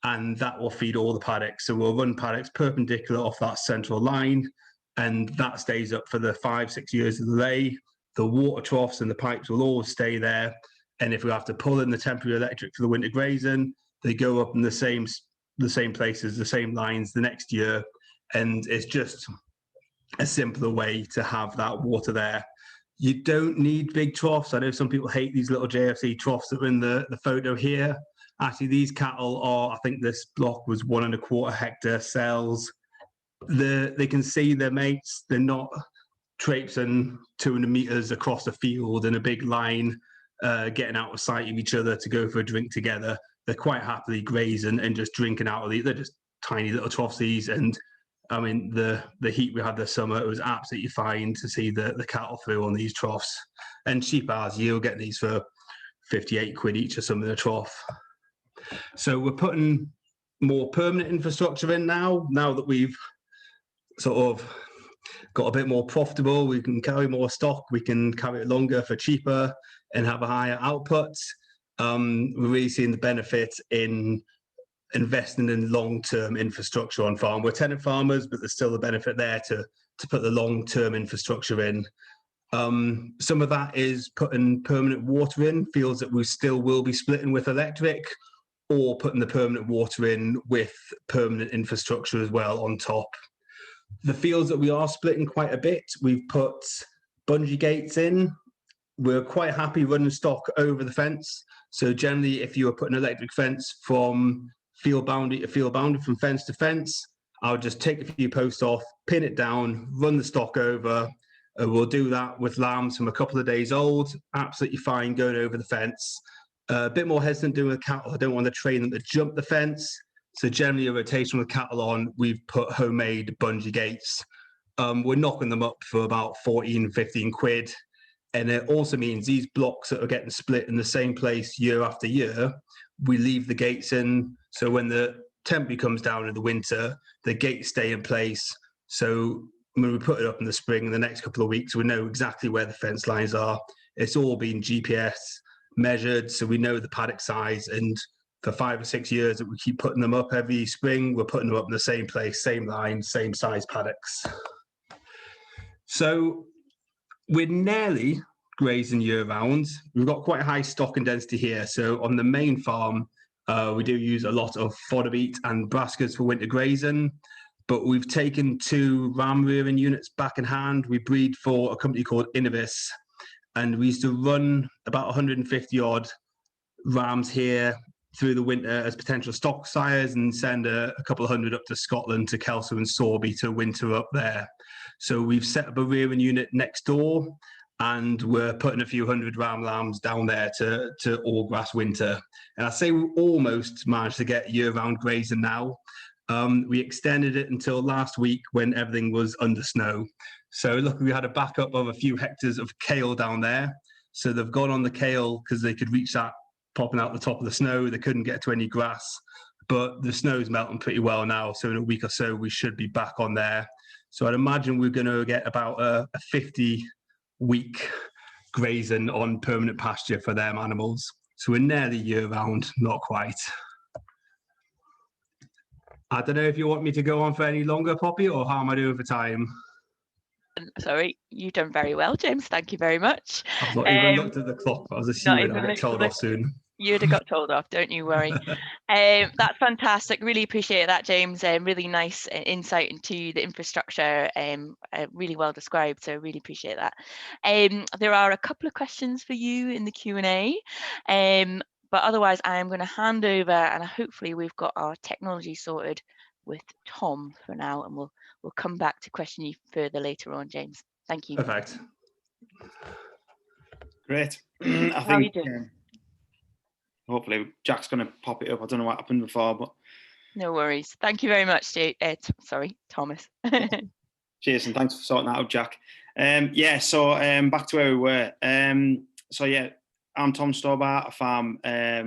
and that will feed all the paddocks. So we'll run paddocks perpendicular off that central line, and that stays up for the 5-6 years of the lay. The water troughs and the pipes will always stay there. And if we have to pull in the temporary electric for the winter grazing, they go up in the same places, the same lines the next year. And it's just a simpler way to have that water there. You don't need big troughs. I know some people hate these little JFC troughs that are in the photo here. Actually, these cattle are, I think this block was 1.25 hectare cells. They can see their mates. They're not traipsing 200 meters across the field in a big line, getting out of sight of each other to go for a drink together. They're quite happily grazing and just drinking out of they're just tiny little troughs, and I mean the heat we had this summer, it was absolutely fine to see the cattle through on these troughs. And cheap as you'll get these for 58 quid each or something in a trough. So we're putting more permanent infrastructure in now that we've sort of got a bit more profitable. We can carry more stock, we can carry it longer for cheaper and have a higher output. We're really seeing the benefit in investing in long-term infrastructure on farm. We're tenant farmers, but there's still the benefit there to put the long-term infrastructure in. Some of that is putting permanent water in fields that we still will be splitting with electric, or putting the permanent water in with permanent infrastructure as well on top. The fields that we are splitting quite a bit, we've put bungee gates in. We're quite happy running stock over the fence. So generally, if you were putting an electric fence from field boundary to field boundary, from fence to fence, I would just take a few posts off, pin it down, run the stock over. We'll do that with lambs from a couple of days old, absolutely fine going over the fence. A bit more hesitant doing with cattle. I don't want to train them to jump the fence. So generally a rotation with cattle on, we've put homemade bungee gates. We're knocking them up for about 14, 15 quid. And it also means these blocks that are getting split in the same place year after year, we leave the gates in. So when the temperature comes down in the winter, the gates stay in place. So when we put it up in the spring, in the next couple of weeks, we know exactly where the fence lines are. It's all been GPS measured, so we know the paddock size, and for 5 or 6 years that we keep putting them up every spring, we're putting them up in the same place, same line, same size paddocks. So we're nearly grazing year round. We've got quite a high stock and density here. So on the main farm, we do use a lot of fodder beet and brassicas for winter grazing, but we've taken 2 ram rearing units back in hand. We breed for a company called Innovis, and we used to run about 150 odd rams here through the winter as potential stock sires, and send a couple of hundred up to Scotland to Kelso and Sorby to winter up there. So we've set up a rearing unit next door, and we're putting a few hundred ram lambs down there to all grass winter. And I say we almost managed to get year-round grazing now. We extended it until last week when everything was under snow. So look, we had a backup of a few hectares of kale down there. So they've gone on the kale because they could reach that popping out the top of the snow. They couldn't get to any grass, but the snow's melting pretty well now. So in a week or so, we should be back on there. So I'd imagine we're going to get about a 50-week grazing on permanent pasture for them animals. So we're nearly year round, not quite. I don't know if you want me to go on for any longer, Poppy, or how am I doing for time? Sorry, you've done very well, James. Thank you very much. I've not even looked at the clock, but I was assuming I'd get told off soon. You'd have got told off, don't you worry. That's fantastic. Really appreciate that, James. Really nice insight into the infrastructure. Really well described, so really appreciate that. There are a couple of questions for you in the Q&A, but otherwise I am going to hand over, and hopefully we've got our technology sorted with Tom for now, and we'll come back to question you further later on, James. Thank you. Perfect. Great. How are you doing? Hopefully Jack's going to pop it up. I don't know what happened before, but no worries. Thank you very much, Thomas. Cheers, and thanks for sorting that out, Jack. So back to where we were. I'm Tom Stobart. I farm at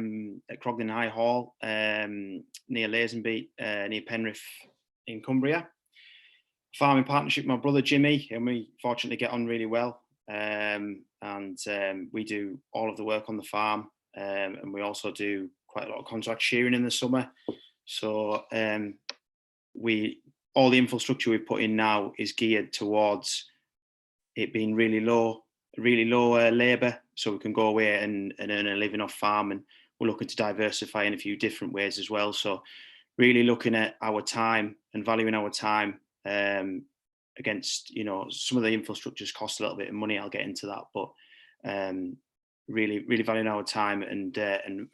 Crogden High Hall, near Lazenby, near Penrith in Cumbria. Farm in partnership with my brother Jimmy, and we fortunately get on really well. We do all of the work on the farm, and we also do quite a lot of contract shearing in the summer. So all the infrastructure we put in now is geared towards it being really low labour, so we can go away and earn a living off farm. And we're looking to diversify in a few different ways as well. So really looking at our time and valuing our time against, some of the infrastructures cost a little bit of money. I'll get into that, but really valuing our time and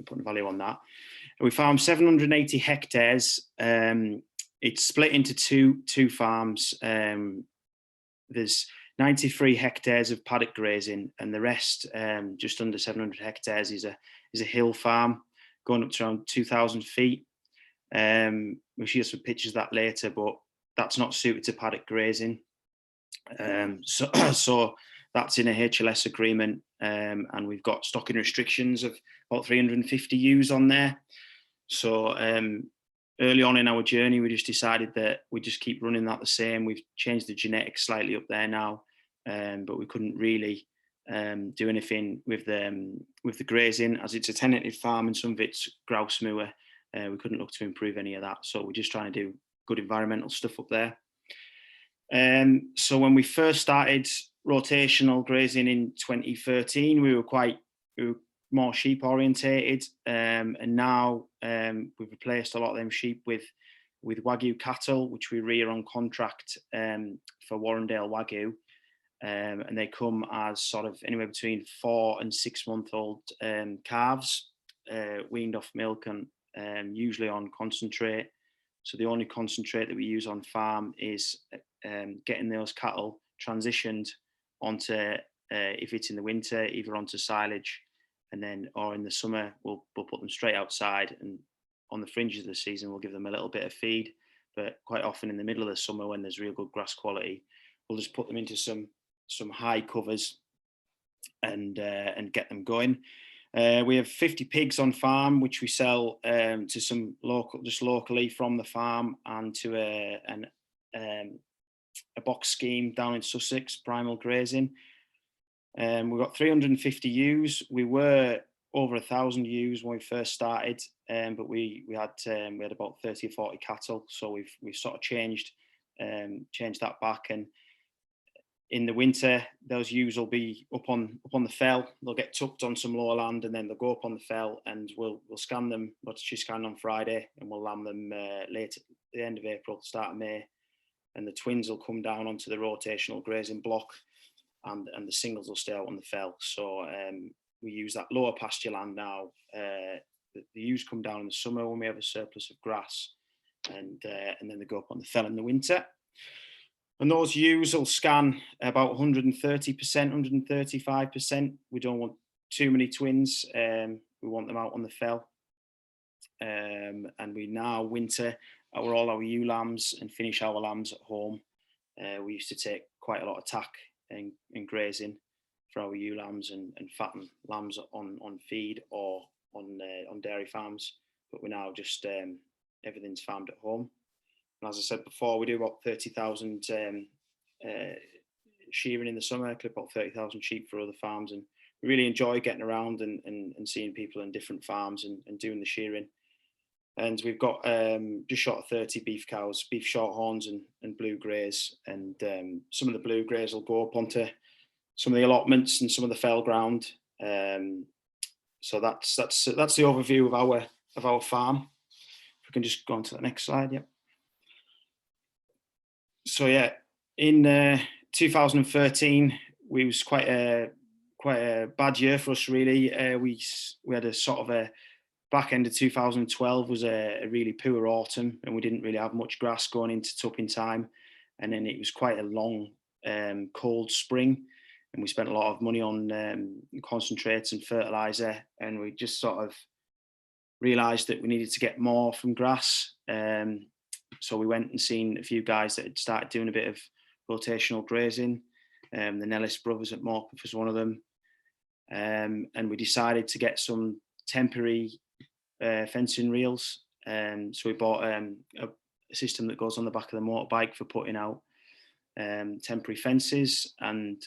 putting value on that. We farm 780 hectares. It's split into two farms. There's 93 hectares of paddock grazing, and the rest, just under 700 hectares, is a hill farm going up to around 2,000 feet. we'll share some pictures of that later, but that's not suited to paddock grazing. So that's in a HLS agreement, and we've got stocking restrictions of about 350 ewes on there. So early on in our journey, we just decided that we just keep running that the same. We've changed the genetics slightly up there now, but we couldn't really do anything with the grazing, as it's a tenanted farm and some of it's grouse moor. We couldn't look to improve any of that, so we're just trying to do good environmental stuff up there. So when we first started rotational grazing in 2013, we were more sheep orientated, and now we've replaced a lot of them sheep with Wagyu cattle, which we rear on contract for Warrendale Wagyu, and they come as sort of anywhere between 4 and 6 month old calves, weaned off milk and usually on concentrate. So the only concentrate that we use on farm is getting those cattle transitioned onto, if it's in the winter, either onto silage, and then, or in the summer, we'll put them straight outside, and on the fringes of the season, we'll give them a little bit of feed. But quite often in the middle of the summer, when there's real good grass quality, we'll just put them into some high covers and get them going. We have 50 pigs on farm, which we sell to some locally from the farm, and to a box scheme down in Sussex, Primal Grazing. We've got 350 ewes. We were over 1,000 ewes when we first started, but we had about 30 or 40 cattle. So we've sort of changed that back, and in the winter, those ewes will be up on the fell. They'll get tucked on some lower land, and then they'll go up on the fell, and we'll scan them. But she's scanned on Friday, and we'll lamb them late at the end of April, start of May, and the twins will come down onto the rotational grazing block, and the singles will stay out on the fell. So we use that lower pasture land now. The ewes come down in the summer when we have a surplus of grass, and then they go up on the fell in the winter. And those ewes will scan about 130%, 135%. We don't want too many twins. We want them out on the fell. And we now winter all our ewe lambs and finish our lambs at home. We used to take quite a lot of tack and grazing for our ewe lambs and fatten lambs on feed or on dairy farms. But we're now just, everything's farmed at home. And as I said before, we do about 30,000 shearing in the summer, clip about 30,000 sheep for other farms, and we really enjoy getting around and seeing people in different farms and doing the shearing. And we've got just short of 30 beef cows, beef shorthorns and blue greys, and some of the blue greys will go up onto some of the allotments and some of the fell ground. So that's the overview of our farm. If we can just go on to the next slide, yep. So yeah, in 2013, we was quite a bad year for us, really. We had a sort of a back end of 2012 was a really poor autumn, and we didn't really have much grass going into tupping time. And then it was quite a long, cold spring, and we spent a lot of money on concentrates and fertilizer, and we just sort of realised that we needed to get more from grass. So we went and seen a few guys that had started doing a bit of rotational grazing. The Nellis brothers at Morpeth was one of them. And we decided to get some temporary fencing reels. So we bought a system that goes on the back of the motorbike for putting out temporary fences. And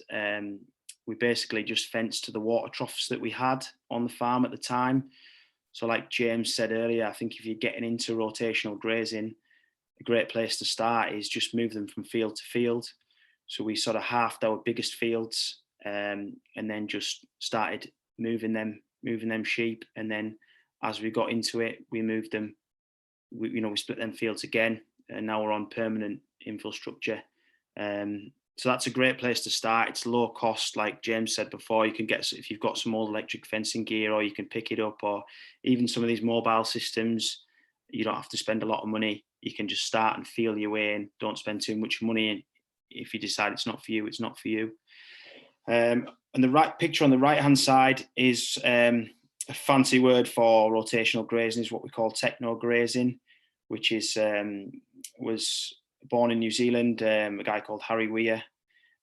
we basically just fenced to the water troughs that we had on the farm at the time. So like James said earlier, I think if you're getting into rotational grazing, a great place to start is just move them from field to field. So we sort of halved our biggest fields, and then just started moving them sheep. And then as we got into it, we moved them, we split them fields again, and now we're on permanent infrastructure. So that's a great place to start. It's low cost, like James said before. You can get, if you've got some old electric fencing gear, or you can pick it up, or even some of these mobile systems, you don't have to spend a lot of money. You can just start and feel your way in. Don't spend too much money. And if you decide it's not for you, it's not for you. And the right picture on the right-hand side is a fancy word for rotational grazing, is what we call techno grazing, which is was born in New Zealand, a guy called Harry Weir.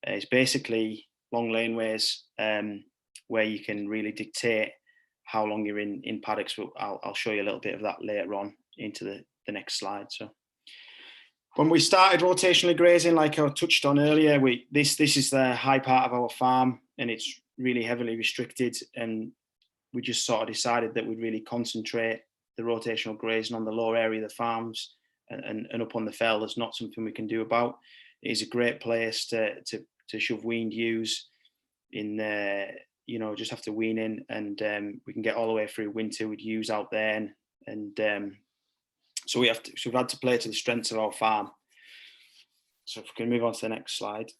It's basically long laneways where you can really dictate how long you're in paddocks. But I'll show you a little bit of that later on into the next slide. So when we started rotationally grazing, like I touched on earlier, this is the high part of our farm, and it's really heavily restricted. And we just sort of decided that we'd really concentrate the rotational grazing on the lower area of the farms, and up on the fell. There's not something we can do about. It is a great place to shove weaned ewes in there. You know, just have to wean in, and we can get all the way through winter with ewes out there, and so we've had to play to the strengths of our farm. So if we can move on to the next slide.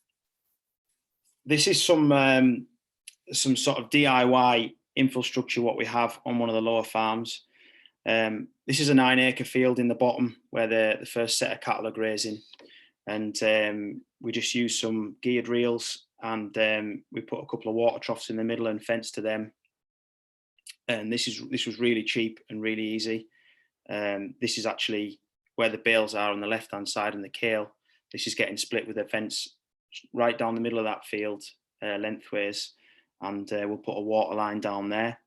This is some sort of DIY infrastructure what we have on one of the lower farms. This is a 9-acre field in the bottom where the first set of cattle are grazing, and we just use some geared reels, and we put a couple of water troughs in the middle and fence to them. And this was really cheap and really easy. This is actually where the bales are on the left-hand side, and the kale. This is getting split with a fence right down the middle of that field, lengthways, and we'll put a water line down there.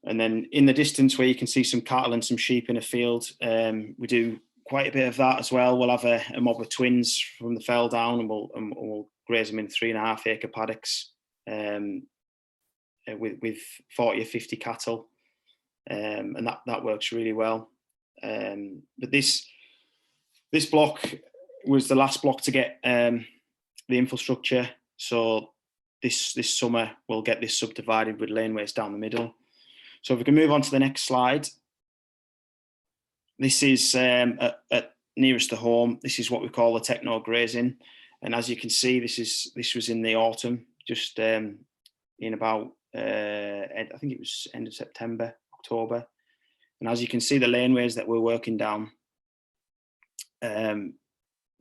And then in the distance where you can see some cattle and some sheep in a field, we do quite a bit of that as well. We'll have a mob of twins from the fell down, and we'll graze them in 3.5-acre paddocks with 40 or 50 cattle, and that works really well. But this block was the last block to get the infrastructure. So this summer we'll get this subdivided with laneways down the middle. So if we can move on to the next slide. This is at nearest to home. This is what we call the techno grazing, and as you can see, this was in the autumn, just in about I think it was end of September, October. And as you can see, the laneways that we're working down.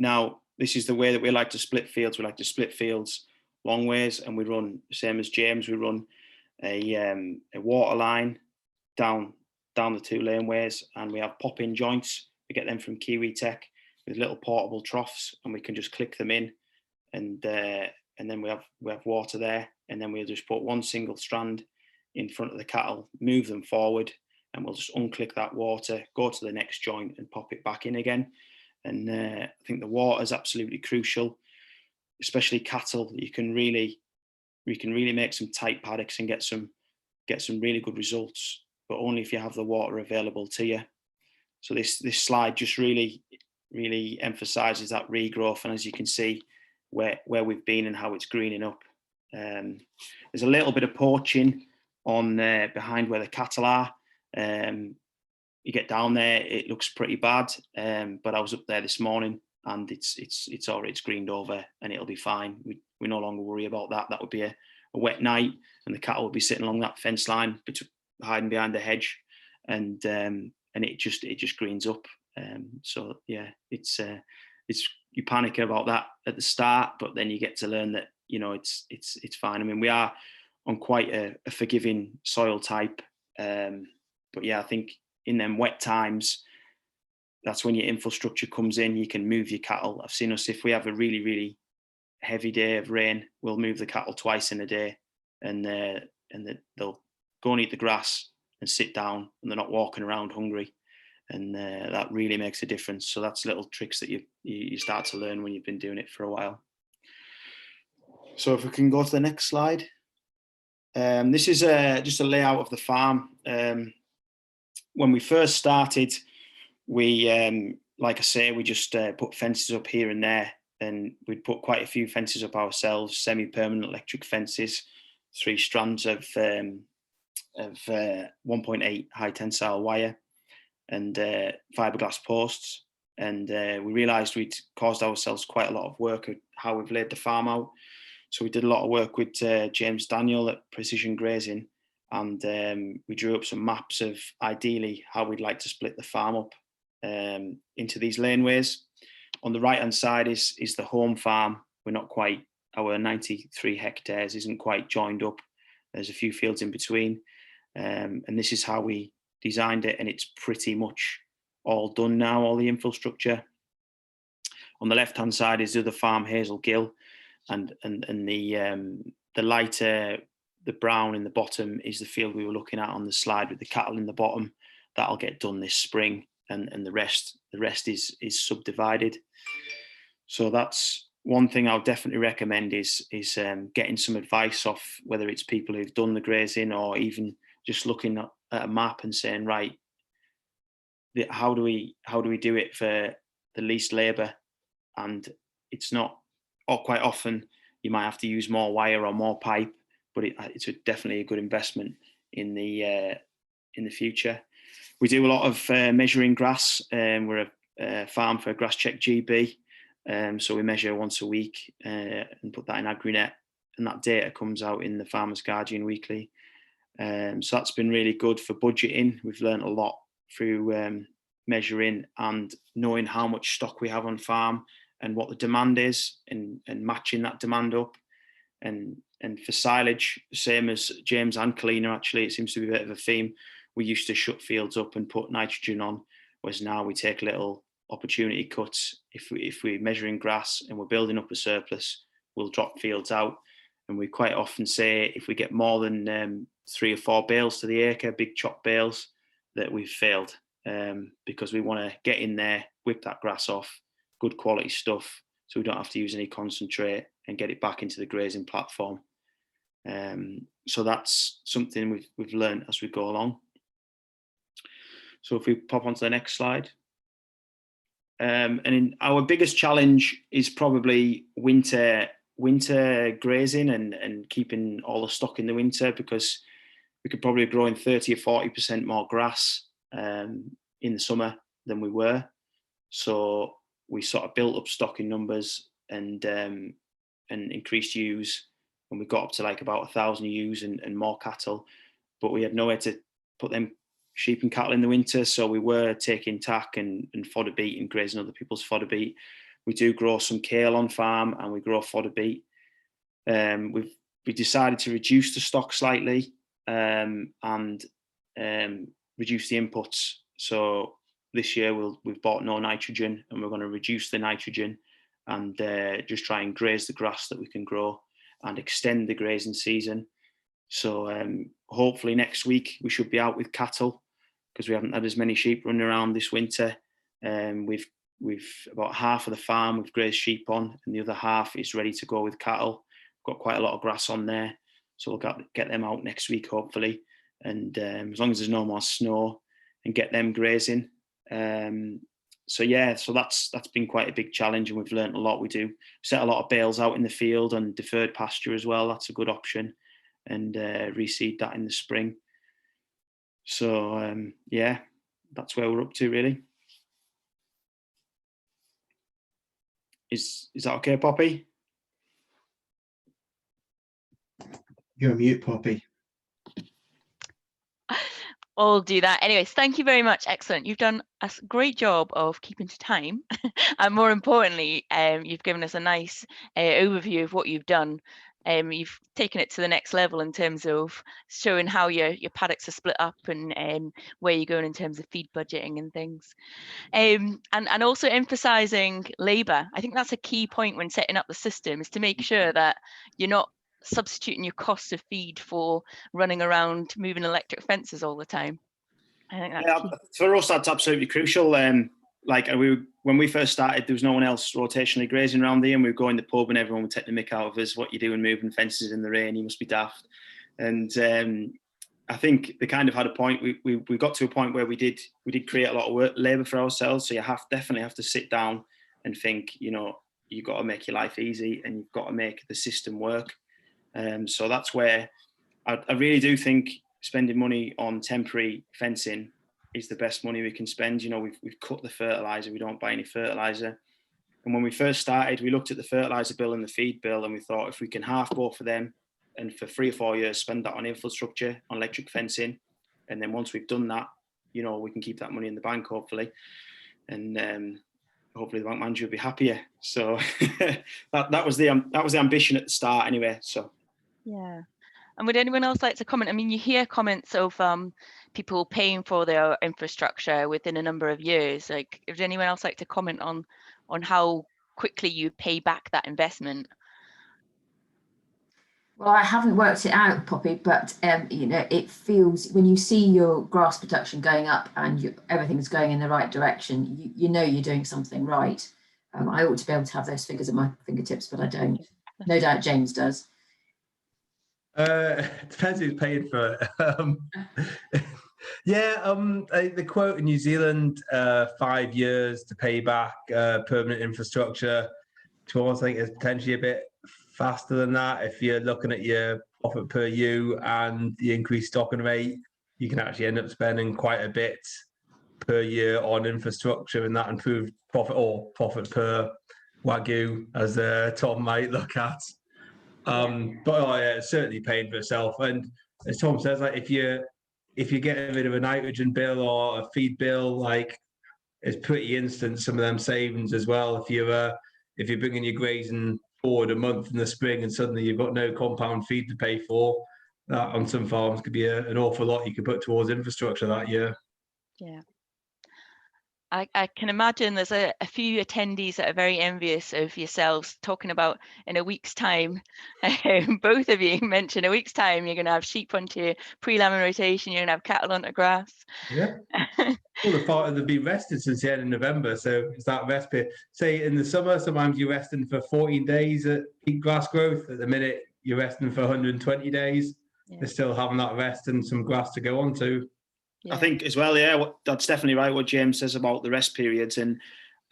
Now, this is the way that we like to split fields. We like to split fields long ways, and we run, same as James, we run a water line down the 2 laneways, and we have pop-in joints. We get them from Kiwi Tech with little portable troughs, and we can just click them in, and then we have water there, and then we'll just put one single strand in front of the cattle, move them forward, and we'll just unclick that water, go to the next joint, and pop it back in again. And I think the water is absolutely crucial, especially cattle. You can really make some tight paddocks and get some really good results, but only if you have the water available to you. So this slide just really emphasizes that regrowth, and as you can see where we've been and how it's greening up. There's a little bit of poaching on behind where the cattle are. You get down there, it looks pretty bad, but I was up there this morning, and it's already, it's greened over, and it'll be fine. We no longer worry about that. That would be a wet night, and the cattle would be sitting along that fence line, hiding behind the hedge, and it just greens up. So yeah, it's you panic about that at the start, but then you get to learn that, you know, it's fine. I mean, we are on quite a forgiving soil type, but yeah, I think in them wet times, that's when your infrastructure comes in. You can move your cattle. I've seen us, if we have a really heavy day of rain, we'll move the cattle twice in a day, and they'll go and eat the grass and sit down, and they're not walking around hungry, and that really makes a difference. So that's little tricks that you start to learn when you've been doing it for a while. So if we can go to the next slide. This is just a layout of the farm. When we first started, we, like I say, we just put fences up here and there, and we'd put quite a few fences up ourselves, semi-permanent electric fences, 3 strands of 1.8 high tensile wire, and fiberglass posts. And we realised we'd caused ourselves quite a lot of work at how we've laid the farm out. So we did a lot of work with James Daniel at Precision Grazing, and we drew up some maps of ideally how we'd like to split the farm up into these laneways. On the right hand side is the home farm. We're not quite, our 93 hectares isn't quite joined up. There's a few fields in between, and this is how we designed it, and it's pretty much all done now, all the infrastructure. On the left-hand side is the other farm, Hazel Gill, and the lighter, the brown in the bottom is the field we were looking at on the slide with the cattle in the bottom. That'll get done this spring, and the rest is subdivided. So that's one thing I'll definitely recommend is getting some advice off, whether it's people who've done the grazing or even just looking at a map and saying, right, how do we do it for the least labour? And it's not, or quite often you might have to use more wire or more pipe, but it's definitely a good investment in the future. We do a lot of measuring grass. We're a farm for Grass Check GB, so we measure once a week and put that in AgriNet, and that data comes out in the Farmer's Guardian weekly. So that's been really good for budgeting. We've learned a lot through measuring and knowing how much stock we have on farm and what the demand is, and matching that demand up. And for silage, same as James and Kalina, actually, it seems to be a bit of a theme. We used to shut fields up and put nitrogen on, whereas now we take little opportunity cuts. If we're measuring grass and we're building up a surplus, we'll drop fields out. And we quite often say if we get more than 3 or 4 bales to the acre, big chop bales, that we've failed, because we want to get in there, whip that grass off, good quality stuff, so we don't have to use any concentrate, and get it back into the grazing platform. So that's something we've learned as we go along. So if we pop onto the next slide. And our biggest challenge is probably winter grazing and keeping all the stock in the winter, because we could probably grow in 30 or 40% more grass in the summer than we were. So we sort of built up stock in numbers and increased ewes, and we got up to like about 1,000 ewes and more cattle, but we had nowhere to put them sheep and cattle in the winter. So we were taking tack and fodder beet and grazing other people's fodder beet. We do grow some kale on farm, and we grow fodder beet. We decided to reduce the stock slightly and reduce the inputs. So this year we've bought no nitrogen, and we're going to reduce the nitrogen and just try and graze the grass that we can grow and extend the grazing season. So hopefully next week we should be out with cattle, because we haven't had as many sheep running around this winter. We've about half of the farm we've grazed sheep on, and the other half is ready to go with cattle. We've got quite a lot of grass on there, so we'll get them out next week hopefully, and as long as there's no more snow, and get them grazing. So yeah, so that's been quite a big challenge, and we've learned a lot. We do set a lot of bales out in the field on deferred pasture as well. That's a good option, and reseed that in the spring. So yeah, that's where we're up to really. Is that okay, Poppy? You're on mute, Poppy. I'll do that. Anyways, thank you very much. Excellent. You've done a great job of keeping to time. And more importantly, you've given us a nice overview of what you've done. You've taken it to the next level in terms of showing how your paddocks are split up and where you're going in terms of feed budgeting and things. And also emphasizing labour. I think that's a key point when setting up the system, is to make sure that you're not substituting your cost of feed for running around moving electric fences all the time. I think that's for us, that's absolutely crucial. Like when we first started, there was no one else rotationally grazing around here, and we'd go in the pub and everyone would take the mick out of us. What you doing moving fences in the rain? You must be daft. And I think they kind of had a point. We got to a point where we did create a lot of labour for ourselves. So you definitely have to sit down and think, you've got to make your life easy, and you've got to make the system work. So that's where I really do think spending money on temporary fencing is the best money we can spend. We've cut the fertiliser. We don't buy any fertiliser. And when we first started, we looked at the fertiliser bill and the feed bill, and we thought if we can half both of them, and for 3 or 4 years spend that on infrastructure, on electric fencing, and then once we've done that, we can keep that money in the bank hopefully, and hopefully the bank manager will be happier. So that was the ambition at the start anyway. So yeah. And would anyone else like to comment? I mean, you hear comments of people paying for their infrastructure within a number of years. Like, if anyone else like to comment on how quickly you pay back that investment? Well, I haven't worked it out, Poppy, but you know, it feels, when you see your grass production going up and everything's going in the right direction, you know you're doing something right. I ought to be able to have those figures at my fingertips, but I don't. No doubt James does. Depends who's paying for it. The quote in New Zealand, 5 years to pay back permanent infrastructure. To us, I think is potentially a bit faster than that. If you're looking at your profit per U and the increased stocking rate, you can actually end up spending quite a bit per year on infrastructure, and that improved profit, or profit per Wagyu, as Tom might look at. It's certainly paying for itself. And as Tom says, like, if you're getting rid of a nitrogen bill or a feed bill, like, it's pretty instant, some of them savings as well. If you're bringing your grazing forward a month in the spring and suddenly you've got no compound feed to pay for, that on some farms could be an awful lot you could put towards infrastructure that year. Yeah. I can imagine there's a few attendees that are very envious of yourselves, talking about in a week's time. Both of you mentioned a week's time you're going to have sheep onto pre-lambing rotation, you're going to have cattle onto grass. Yeah. Well, the part of them been rested since the end of November, so it's that rest period. Say in the summer, sometimes you're resting for 14 days at peak grass growth. At the minute, you're resting for 120 days. Yeah. They're still having that rest and some grass to go on to. Yeah. I think as well, that's definitely right what James says about the rest periods, and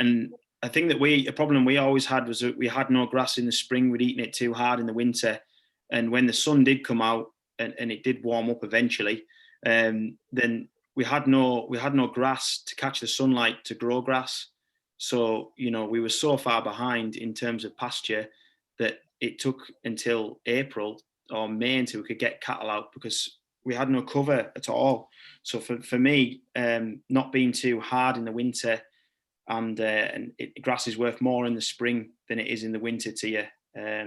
I think that a problem we always had was that we had no grass in the spring. We'd eaten it too hard in the winter, and when the sun did come out and it did warm up eventually, then we had no grass to catch the sunlight to grow grass. So, you know, we were so far behind in terms of pasture that it took until April or May until we could get cattle out, because we had no cover at all. So for me, not being too hard in the winter, and grass is worth more in the spring than it is in the winter to you.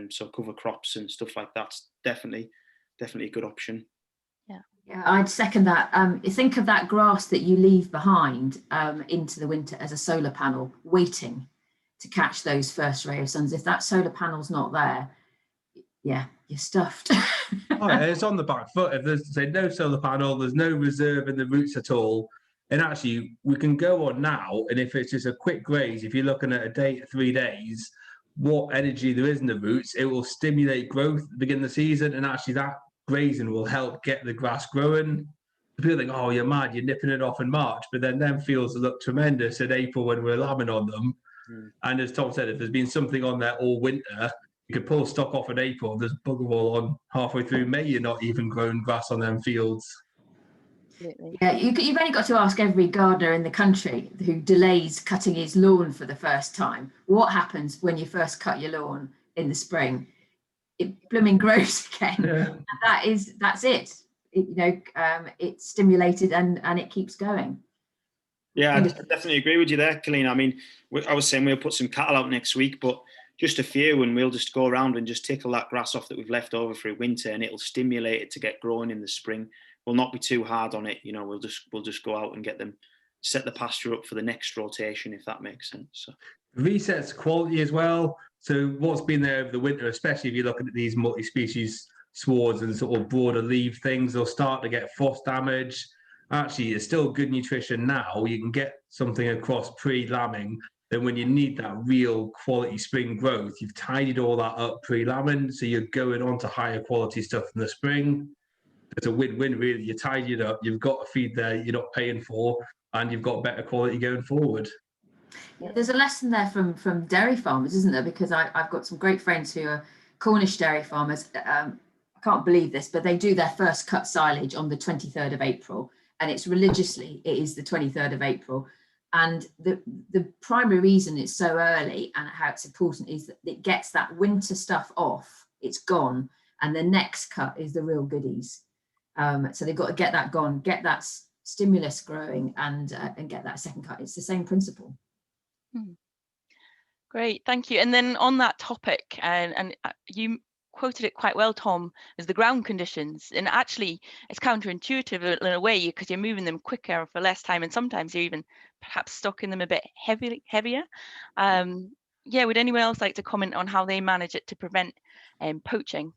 So cover crops and stuff like that's definitely a good option. Yeah, I'd second that. You think of that grass that you leave behind into the winter as a solar panel waiting to catch those first ray of suns. If that solar panel's not there, yeah, you're stuffed. It's on the back foot. If there's, say, no solar panel, there's no reserve in the roots at all, and actually we can go on now, and if it's just a quick graze, if you're looking at a day, 3 days, what energy there is in the roots, it will stimulate growth at the beginning of the season, and actually that grazing will help get the grass growing. People think, oh, you're mad, you're nipping it off in March, but then them fields look tremendous in April when we're lambing on them. And as Tom said, if there's been something on there all winter, you could pull stock off in April, there's bugger all on halfway through May, you're not even growing grass on them fields. Yeah, you've only got to ask every gardener in the country who delays cutting his lawn for the first time, what happens when you first cut your lawn in the spring? It blooming grows again. Yeah. And that's it. It's stimulated and it keeps going. Yeah, I definitely agree with you there, Colleen. I mean, I was saying we'll put some cattle out next week, but just a few, and we'll just go around and just tickle that grass off that we've left over through winter, and it'll stimulate it to get growing in the spring. We'll not be too hard on it, you know. We'll just go out and get them, set the pasture up for the next rotation, if that makes sense. So. Resets quality as well. So what's been there over the winter, especially if you're looking at these multi-species swards and sort of broader leaf things, they'll start to get frost damage. Actually, it's still good nutrition now. You can get something across pre-lambing. Then when you need that real quality spring growth, you've tidied all that up pre-lambing, so you're going on to higher quality stuff in the spring. It's a win-win, really. You tidy it up, you've got a feed there you're not paying for, and you've got better quality going forward. Yeah, there's a lesson there from dairy farmers, isn't there? Because I've got some great friends who are Cornish dairy farmers. I can't believe this, but they do their first cut silage on the 23rd of April, and it's religiously, it is the 23rd of April. And the primary reason it's so early and how it's important is that it gets that winter stuff off, it's gone, and the next cut is the real goodies. So they've got to get that gone, get that stimulus growing, and get that second cut. It's the same principle. Great, thank you. And then on that topic, and you quoted it quite well, Tom, is the ground conditions. And actually, it's counterintuitive in a way because you're moving them quicker for less time, and sometimes you're even perhaps stocking them a bit heavier. Yeah, would anyone else like to comment on how they manage it to prevent poaching?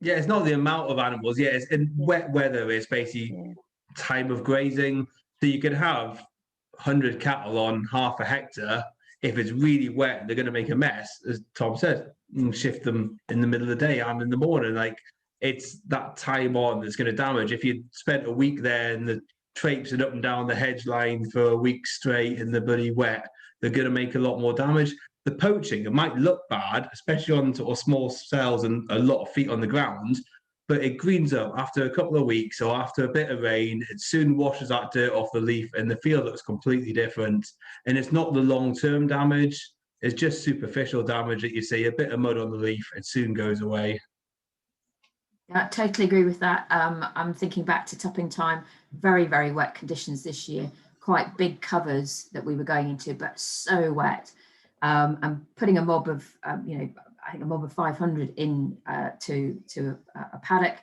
Yeah, it's not the amount of animals. Yeah, it's in wet weather. It's basically time of grazing. So you can have 100 cattle on half a hectare. If it's really wet, they're going to make a mess. As Tom said, you can shift them in the middle of the day and in the morning. Like, it's that time on that's going to damage. If you spent a week there and the traipsing up and down the hedge line for a week straight in the bloody wet, they're going to make a lot more damage. The poaching, it might look bad, especially on sort of small cells and a lot of feet on the ground, but it greens up after a couple of weeks or after a bit of rain. It soon washes that dirt off the leaf and the field looks completely different. And it's not the long-term damage, it's just superficial damage that you see, a bit of mud on the leaf, it soon goes away. Yeah, I totally agree with that. I'm thinking back to tupping time, very, very wet conditions this year, quite big covers that we were going into, but so wet. And putting a mob of, I think a mob of 500 in to a paddock,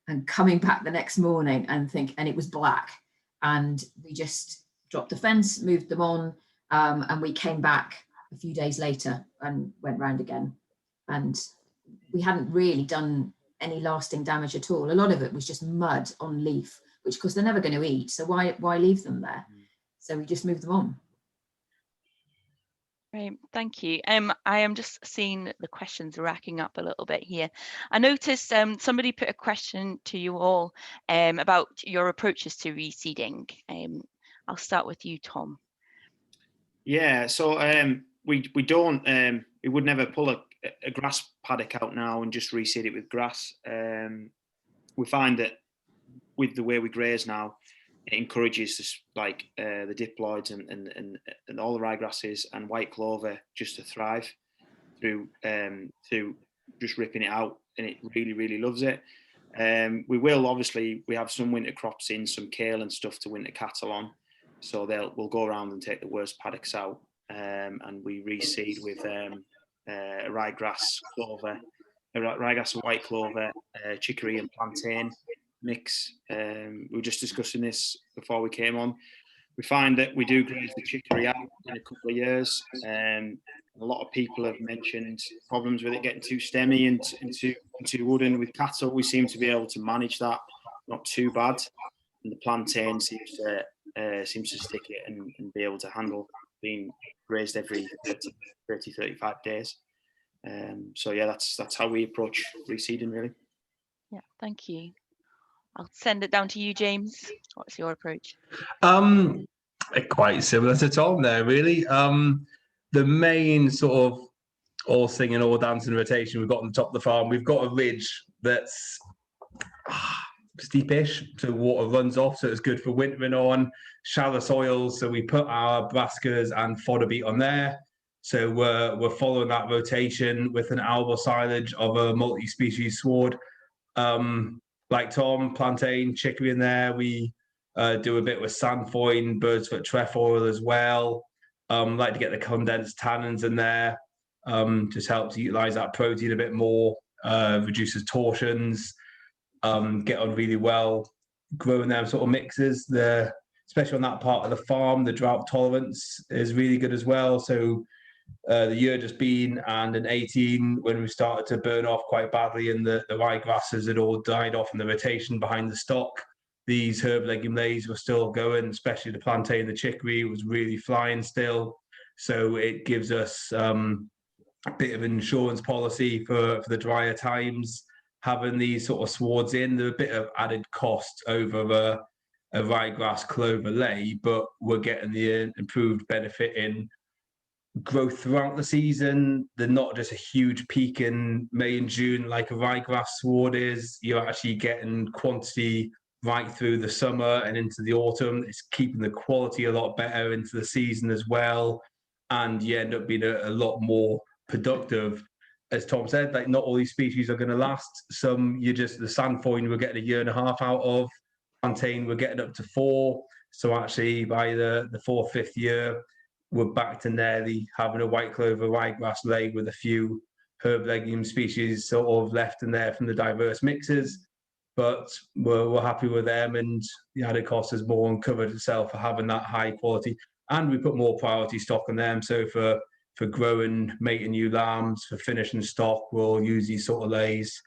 and coming back the next morning and it was black, and we just dropped the fence, moved them on, and we came back a few days later and went round again, and we hadn't really done any lasting damage at all. A lot of it was just mud on leaf, which of course they're never going to eat, so why leave them there? So we just moved them on. Great, thank you. I am just seeing the questions racking up a little bit here. I noticed somebody put a question to you all about your approaches to reseeding. I'll start with you, Tom. Yeah, so we don't we would never pull a grass paddock out now and just reseed it with grass. We find that with the way we graze now, it encourages this, like the diploids and all the ryegrasses and white clover just to thrive through just ripping it out, and it really loves it. We have some winter crops in, some kale and stuff to winter cattle on, so we'll go around and take the worst paddocks out, and we reseed with a ryegrass clover, ryegrass and white clover, chicory and plantain mix. We were just discussing this before we came on. We find that we do graze the chicory out in a couple of years, and a lot of people have mentioned problems with it getting too stemmy and too wooden with cattle. We seem to be able to manage that, not too bad, and the plantain seems to stick it and be able to handle being grazed every 30-35 days. So yeah, that's how we approach reseeding, really. Yeah, thank you. I'll send it down to you, James. What's your approach? Quite similar to Tom there, really. The main sort of all singing, all dancing rotation we've got on the top of the farm, we've got a ridge that's steepish, so water runs off, so it's good for wintering on. Shallow soils, so we put our brassicas and fodder beet on there. So we're following that rotation with an alba silage of a multi-species sward. Like Tom, plantain, chicory in there. We do a bit with sandfoin, bird's foot trefoil as well. Like to get the condensed tannins in there. Just helps utilize that protein a bit more, reduces torsions, get on really well growing them sort of mixes. Especially on that part of the farm, the drought tolerance is really good as well. So the year just been and in 18, when we started to burn off quite badly and the ryegrasses had all died off in the rotation behind the stock, these herb legume lays were still going, especially the plantain, the chicory was really flying still. So it gives us a bit of an insurance policy for the drier times. Having these sort of swards in, they're a bit of added cost over a ryegrass clover lay, but we're getting the improved benefit in growth throughout the season. They're not just a huge peak in May and June like a ryegrass sward is. You're actually getting quantity right through the summer and into the autumn. It's keeping the quality a lot better into the season as well, and you end up being a lot more productive. As Tom said, like not all these species are going to last. Some the sandfoin we're getting 1.5 years out of. Plantain we're getting up to 4. So actually by the 4th, 5th year, we're back to nearly having a white clover ryegrass lay with a few herb legume species sort of left in there from the diverse mixes. But we're happy with them, and the added cost has more than covered itself for having that high quality. And we put more priority stock on them. So for growing, mating new lambs, for finishing stock, we'll use these sort of lays.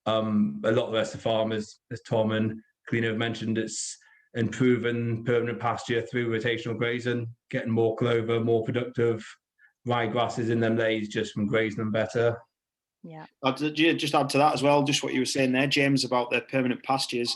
A lot of the rest of the farmers, as Tom and Kalina have mentioned, it's improving permanent pasture through rotational grazing, getting more clover, more productive rye grasses in them lays just from grazing them better. Yeah. Just add to that as well, just what you were saying there, James, about the permanent pastures.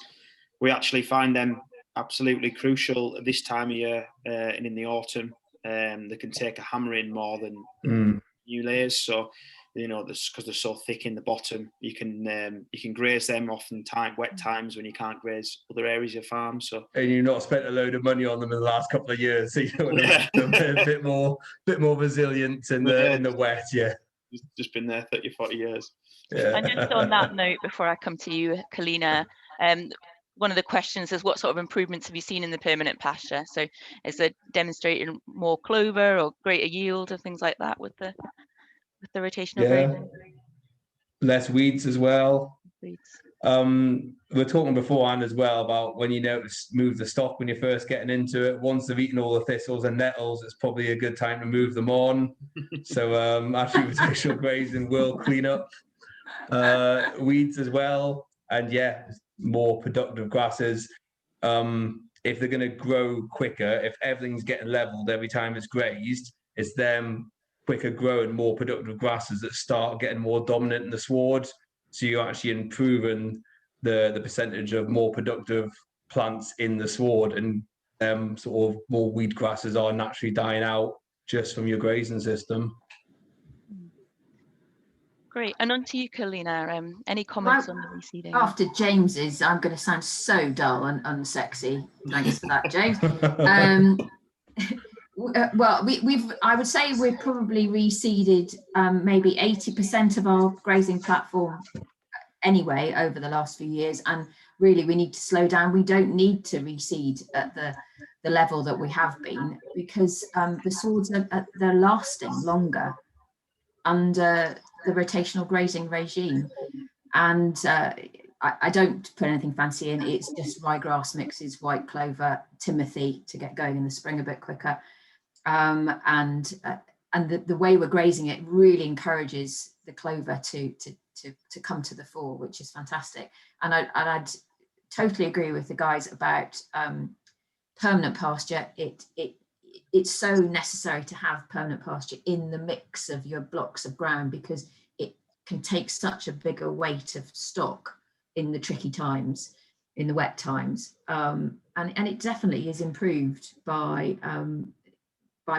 We actually find them absolutely crucial at this time of year and in the autumn. They can take a hammering more than new layers. So, you know, because they're so thick in the bottom, you can graze them often wet times when you can't graze other areas of your farm. So, and you've not spent a load of money on them in the last couple of years, so you know they're a bit more resilient in the wet. Yeah. Just been there 30, 40 years. Yeah. And just on that note, before I come to you, Kalina, one of the questions is, what sort of improvements have you seen in the permanent pasture? So is it demonstrating more clover or greater yield and things like that with the rotational grazing? Less weeds as well. Weeds. We were talking beforehand as well about when you notice move the stock when you're first getting into it. Once they've eaten all the thistles and nettles, it's probably a good time to move them on. So actually rotational grazing will clean up weeds as well, and more productive grasses. If they're going to grow quicker, if everything's getting leveled every time it's grazed, it's them quicker growing, more productive grasses that start getting more dominant in the sward. So you're actually improving the percentage of more productive plants in the sward, and sort of more weed grasses are naturally dying out just from your grazing system. Great. And on to you, Kalina. Any comments on the reseeding? After James's, I'm going to sound so dull and unsexy. Thanks for that, James. Well, I would say we've probably reseeded maybe 80% of our grazing platform anyway over the last few years, and really we need to slow down. We don't need to reseed at the level that we have been, because the swords they're lasting longer under the rotational grazing regime. And I don't put anything fancy in. It's just ryegrass mixes, white clover, timothy to get going in the spring a bit quicker. And the way we're grazing it really encourages the clover to come to the fore, which is fantastic. And I'd totally agree with the guys about permanent pasture. It's so necessary to have permanent pasture in the mix of your blocks of ground, because it can take such a bigger weight of stock in the tricky times, in the wet times. And it definitely is improved by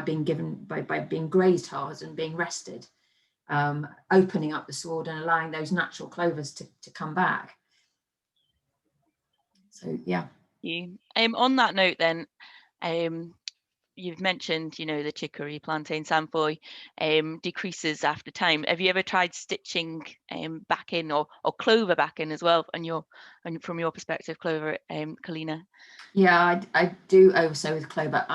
being grazed hard and being rested, opening up the sward and allowing those natural clovers to come back. So yeah. On that note then, you've mentioned, the chicory, plantain, samphoi decreases after time. Have you ever tried stitching back in or clover back in as well? And from your perspective, clover, Kalina? Yeah, I do oversow with clover.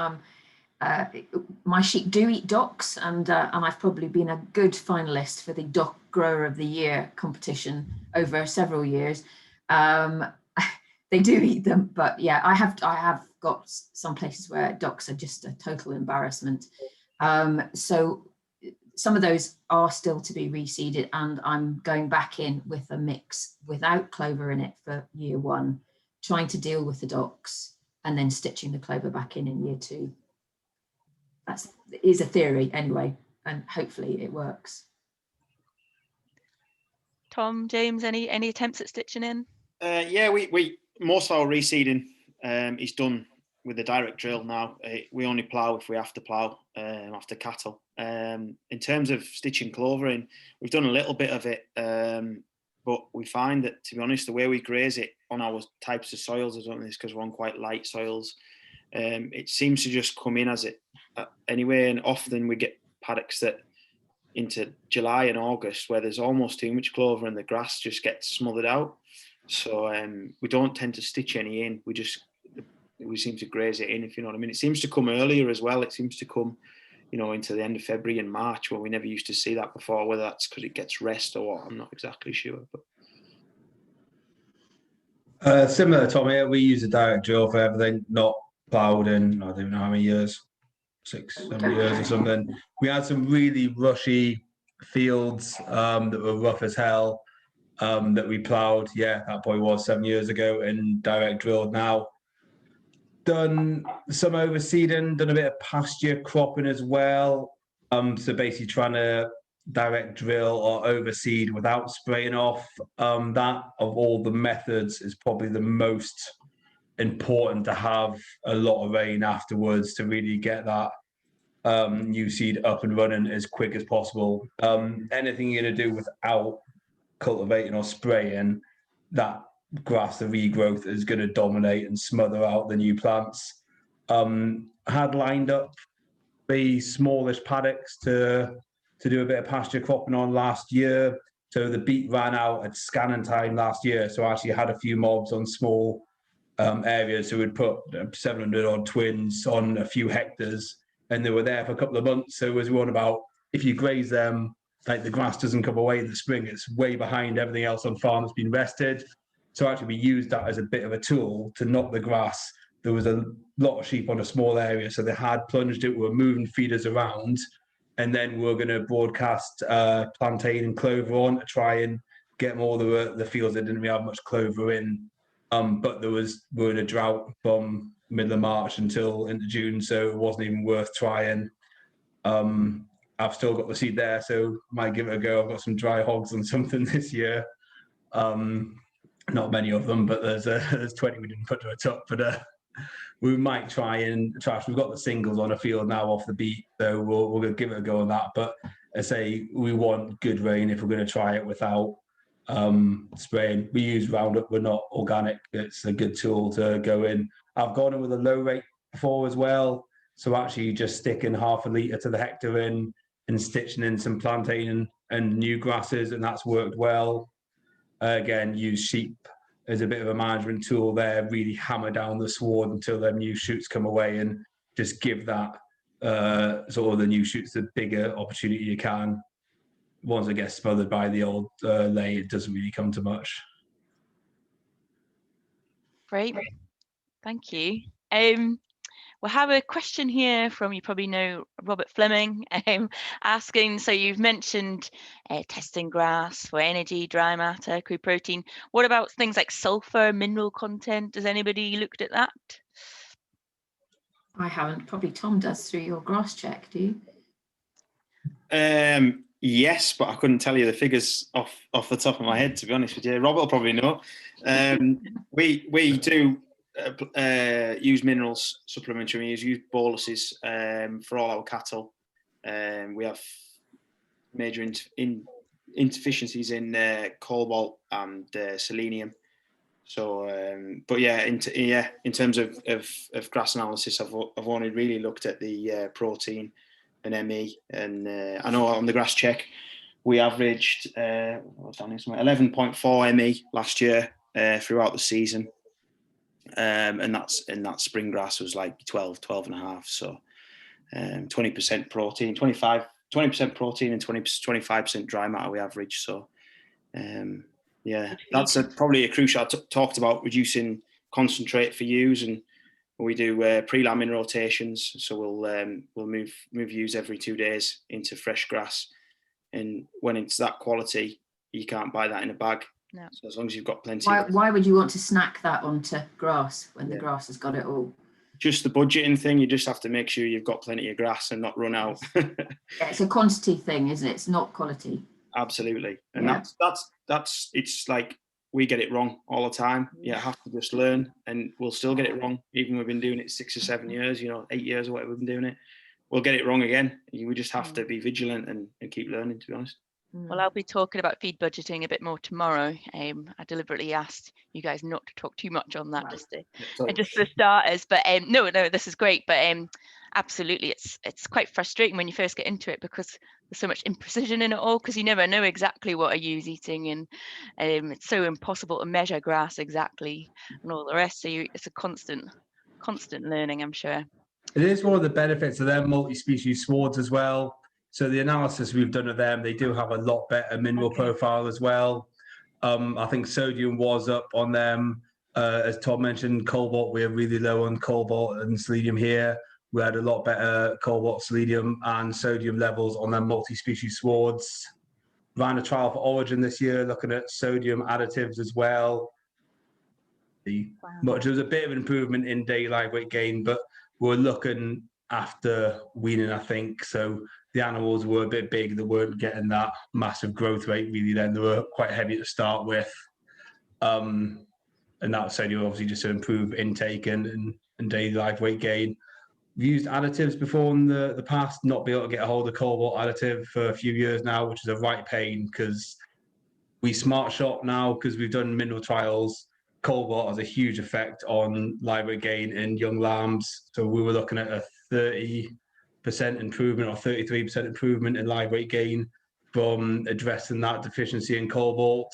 My sheep do eat docks, and I've probably been a good finalist for the Dock Grower of the Year competition over several years. They do eat them, but yeah, I have got some places where docks are just a total embarrassment. So some of those are still to be reseeded, and I'm going back in with a mix without clover in it for year one, trying to deal with the docks and then stitching the clover back in year two. That is a theory anyway, and hopefully it works. Tom, James, any attempts at stitching in? Yeah, we most of our reseeding is done with a direct drill now. We only plough if we have to plough after cattle. In terms of stitching clover in, we've done a little bit of it, but we find that, to be honest, the way we graze it on our types of soils, I don't know if it's because we're on quite light soils, it seems to just come in as it anyway, and often we get paddocks that into July and August where there's almost too much clover and the grass just gets smothered out. So we don't tend to stitch any in. We seem to graze it in, if you know what I mean. It seems to come earlier as well. It seems to come you know, into the end of February and March, when we never used to see that before. Whether that's because it gets rest or what, I'm not exactly sure. But Similar to Tom here, we use a direct drill for everything, not ploughed in, I don't know how many years, 6, 7 years or something. We had some really rushy fields that were rough as hell that we ploughed. Yeah, that probably was 7 years ago, and direct drilled now. Done some overseeding, done a bit of pasture cropping as well. So basically trying to direct drill or overseed without spraying off. That of all the methods is probably the most important to have a lot of rain afterwards to really get that new seed up and running as quick as possible. Anything you're going to do without cultivating or spraying, that grass, the regrowth is going to dominate and smother out the new plants. Had lined up the smallish paddocks to do a bit of pasture cropping on last year. So the beet ran out at scanning time last year. So I actually had a few mobs on small areas. So we'd put 700 odd twins on a few hectares, and they were there for a couple of months. So it was one about, if you graze them, like the grass doesn't come away in the spring, it's way behind everything else on farm that's been rested. So actually we used that as a bit of a tool to knock the grass. There was a lot of sheep on a small area, so they had plunged it, were moving feeders around, and then we're going to broadcast plantain and clover on to try and get more of the fields that didn't really have much clover in. But we're in a drought from middle of March until into June, so it wasn't even worth trying. I've still got the seed there, so might give it a go. I've got some dry hogs and something this year. Not many of them, but there's 20 we didn't put to a top. But we might try. We've got the singles on a field now off the beat, so we'll give it a go on that. But I say we want good rain if we're going to try it without spraying. We use Roundup. We're not organic. It's a good tool to go in. I've gone in with a low rate before as well. So actually just sticking half a litre to the hectare in and stitching in some plantain and new grasses, and that's worked well. Again, use sheep as a bit of a management tool there, really hammer down the sward until their new shoots come away and just give that sort of the new shoots the bigger opportunity you can. Once it gets smothered by the old lay, it doesn't really come to much. Great, thank you. We'll have a question here from, you probably know, Robert Fleming, asking, so you've mentioned testing grass for energy, dry matter, crude protein. What about things like sulfur, mineral content? Has anybody looked at that? I haven't. Probably Tom does through your grass check, do you? Yes, but I couldn't tell you the figures off the top of my head, to be honest with you. Robert will probably know. We do use minerals supplementary. We use boluses for all our cattle. We have major insufficiencies in cobalt and selenium. So, but yeah, in terms of grass analysis, I've only really looked at the protein and ME, and I know on the grass check we averaged 11.4 ME last year throughout the season. And that spring grass was like 12 and a half. So 20% protein, 20% protein and 25% dry matter we average. So yeah, that's probably a crucial. I talked about reducing concentrate for ewes, and we do pre-lambing rotations. So we'll move ewes every 2 days into fresh grass, and when it's that quality, you can't buy that in a bag. No. So as long as you've got plenty. Why would you want to snack that onto grass when the grass has got it all? Just the budgeting thing. You just have to make sure you've got plenty of grass and not run out. Yeah, it's a quantity thing, isn't it? It's not quality. Absolutely, and that's it's like we get it wrong all the time. Yeah, have to just learn, and we'll still get it wrong. Even we've been doing it 6 or 7 years, 8 years or whatever we've been doing it. We'll get it wrong again. We just have to be vigilant and keep learning, to be honest. Well, I'll be talking about feed budgeting a bit more tomorrow. I deliberately asked you guys not to talk too much on that, just for starters. But no, this is great. But absolutely, it's quite frustrating when you first get into it, because there's so much imprecision in it all, because you never know exactly what a ewe's eating, and it's so impossible to measure grass exactly and all the rest. So it's a constant learning, I'm sure. It is one of the benefits of them multi-species swards as well. So the analysis we've done of them, they do have a lot better mineral profile as well. I think sodium was up on them. As Tom mentioned, cobalt, we're really low on cobalt and selenium here. We had a lot better cobalt, selenium, and sodium levels on their multi-species swards. Ran a trial for Origin this year, looking at sodium additives as well. Much there was a bit of an improvement in day live weight gain, but we're looking after weaning, I think. So the animals were a bit big; they weren't getting that massive growth rate really. Then they were quite heavy to start with, and that sodium obviously just to improve intake and day live weight gain. We've used additives before in the past, not be able to get a hold of cobalt additive for a few years now, which is a right pain because we smart shop now because we've done mineral trials. Cobalt has a huge effect on live weight gain in young lambs. So we were looking at a 30% improvement or 33% improvement in live weight gain from addressing that deficiency in cobalt.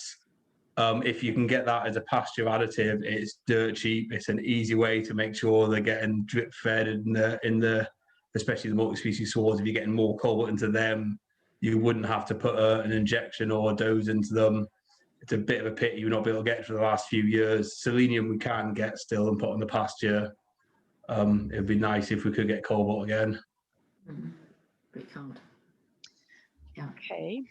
If you can get that as a pasture additive, it's dirt cheap. It's an easy way to make sure they're getting drip fed in the especially the multi-species swards. If you're getting more cobalt into them, you wouldn't have to put an injection or a dose into them. It's a bit of a pity you're not be able to get for the last few years. Selenium we can get still and put on the pasture. It'd be nice if we could get cobalt again. Pretty hard. Yeah. Okay.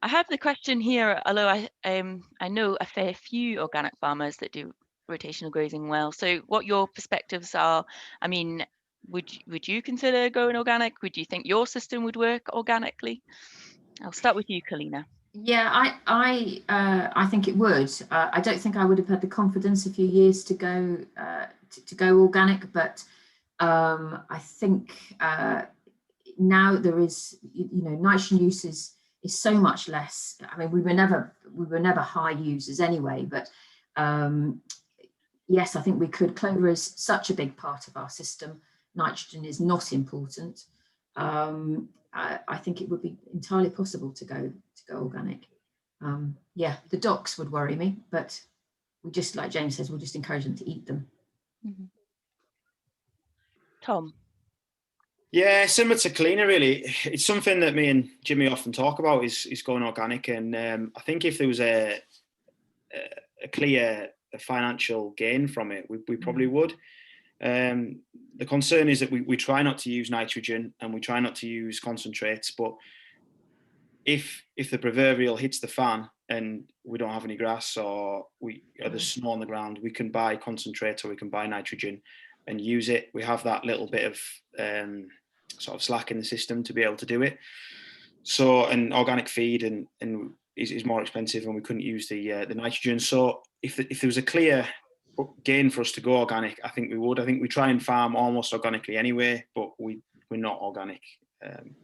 I have the question here, although I know a fair few organic farmers that do rotational grazing well. So what your perspectives are, I mean, would you consider going organic? Would you think your system would work organically? I'll start with you, Kalina. Yeah, I think it would. I don't think I would have had the confidence a few years to go organic, but I think now there is, nitrogen use is so much less. I mean, we were never high users anyway, but yes, I think we could. Clover is such a big part of our system. Nitrogen is not important. I think it would be entirely possible to go organic. Yeah, the docks would worry me, but we just, like James says, we'll just encourage them to eat them. Mm-hmm. Tom. Yeah, similar to Kalina, really. It's something that me and Jimmy often talk about is going organic, and I think if there was a clear financial gain from it, we probably would. The concern is that we try not to use nitrogen and we try not to use concentrates, but if the proverbial hits the fan and we don't have any grass or there's snow on the ground, we can buy concentrate or we can buy nitrogen and use it. We have that little bit of sort of slack in the system to be able to do it. So an organic feed and is more expensive, and we couldn't use the nitrogen. So if there was a clear gain for us to go organic, I think we would. I think we try and farm almost organically anyway, but we're not organic.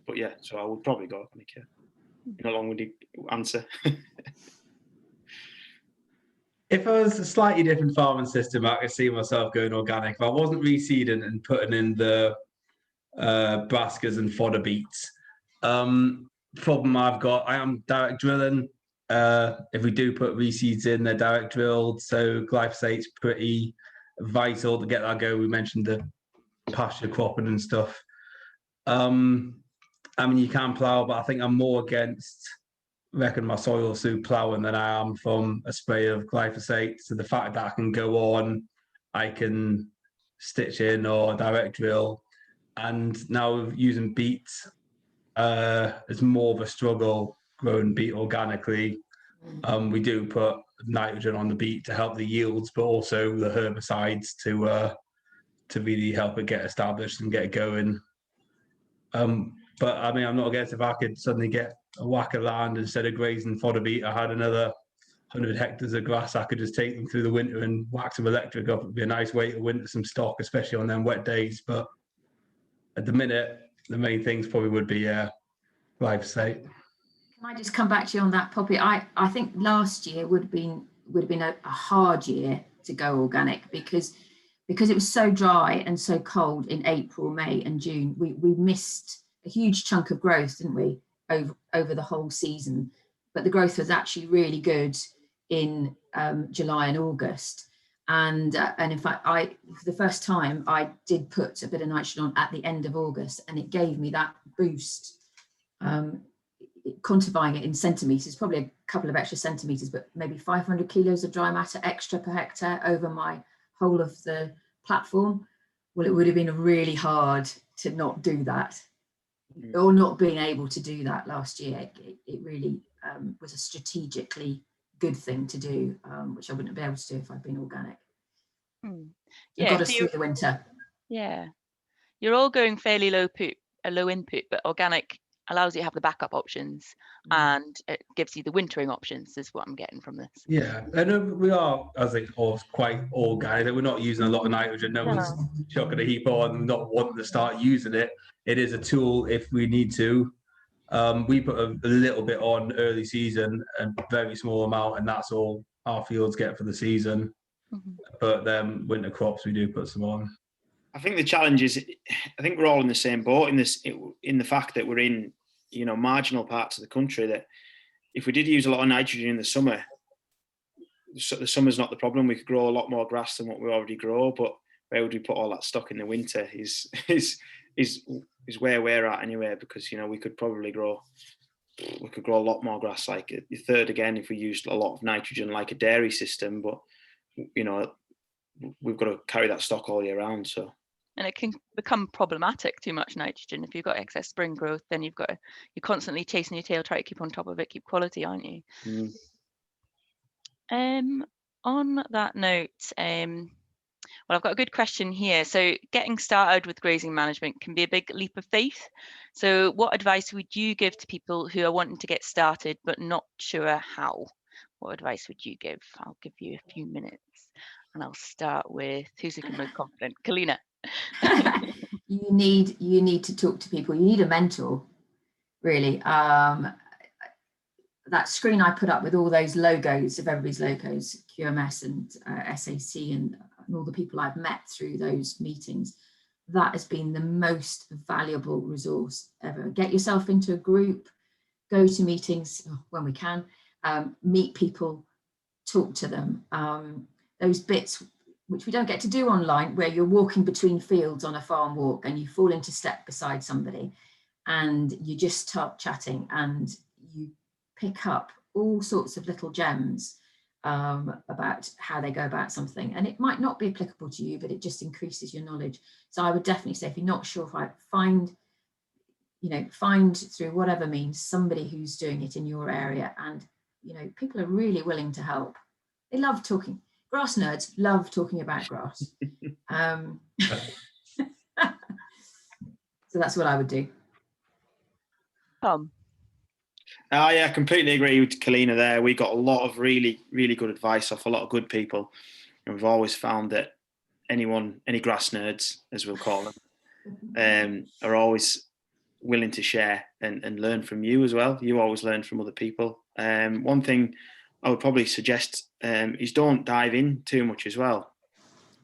But yeah, so I would probably go organic. Yeah, in a long-winded answer. If I was a slightly different farming system, I could see myself going organic. If I wasn't reseeding and putting in the brassicas and fodder beets, problem I've got, I am direct drilling. If we do put reseeds in, they're direct drilled, so glyphosate's pretty vital to get that go. We mentioned the pasture cropping and stuff. I mean, you can plough, but I think I'm more against wrecking my soil through ploughing than I am from a spray of glyphosate. So the fact that I can go on, I can stitch in or direct drill, and now using beets, it's more of a struggle growing beet organically. We do put nitrogen on the beet to help the yields, but also the herbicides to really help it get established and get it going. But I mean, I'm not against if I could suddenly get a whack of land instead of grazing fodder beet. I had another 100 hectares of grass. I could just take them through the winter and whack some electric up. It'd be a nice way to winter some stock, especially on them wet days. But at the minute, the main things probably would be glyphosate. Can I just come back to you on that, Poppy? I think last year would have been a hard year to go organic because it was so dry and so cold in April, May and June. We missed a huge chunk of growth, didn't we, over the whole season? But the growth was actually really good in July and August. And in fact, for the first time, I did put a bit of nitrogen on at the end of August, and it gave me that boost. Quantifying it in centimetres, probably a couple of extra centimetres, but maybe 500 kilos of dry matter extra per hectare over my whole of the platform. Well, it would have been really hard to not do that, or not being able to do that last year. It really was a strategically good thing to do, which I wouldn't have been able to do if I'd been organic. Yeah, It got us so through the winter. Yeah, you're all going fairly low input, but organic allows you to have the backup options, and it gives you the wintering options, is what I'm getting from this. Yeah, and we are, I think, all quite organic. We're not using a lot of nitrogen. No one's chucking a heap on, not wanting to start using it. It is a tool if we need to. We put a little bit on early season, a very small amount, and that's all our fields get for the season. But then winter crops, we do put some on. I think the challenge is, I think we're all in the same boat in the fact that we're in, marginal parts of the country, that if we did use a lot of nitrogen in the summer, the summer's not the problem. We could grow a lot more grass than what we already grow, but where would we put all that stock in the winter is where we're at anyway, because, we could probably grow a lot more grass, like a third again, if we used a lot of nitrogen, like a dairy system, but, we've got to carry that stock all year round. So. And it can become problematic, too much nitrogen. If you've got excess spring growth, then you're constantly chasing your tail, trying to keep on top of it, keep quality, aren't you? On that note, well, I've got a good question here. So getting started with grazing management can be a big leap of faith. So what advice would you give to people who are wanting to get started but not sure how? What advice would you give? I'll give you a few minutes, and I'll start with who's looking most confident. Kalina. You need to talk to people. You need a mentor, really. That screen I put up with all those logos of everybody's logos, QMS and SAC and all the people I've met through those meetings, that has been the most valuable resource ever. Get yourself into a group, go to meetings when we can, meet people, talk to them. Those bits which we don't get to do online, where you're walking between fields on a farm walk and you fall into step beside somebody and you just start chatting and you pick up all sorts of little gems about how they go about something. And it might not be applicable to you, but it just increases your knowledge. So I would definitely say, if you're not sure, if I find through whatever means somebody who's doing it in your area, and people are really willing to help. They love talking. Grass nerds love talking about grass. So that's what I would do. I completely agree with Kalina there. We got a lot of really, really good advice off a lot of good people. And we've always found that any grass nerds, as we'll call them, are always willing to share and learn from you as well. You always learn from other people. One thing I would probably suggest is don't dive in too much as well.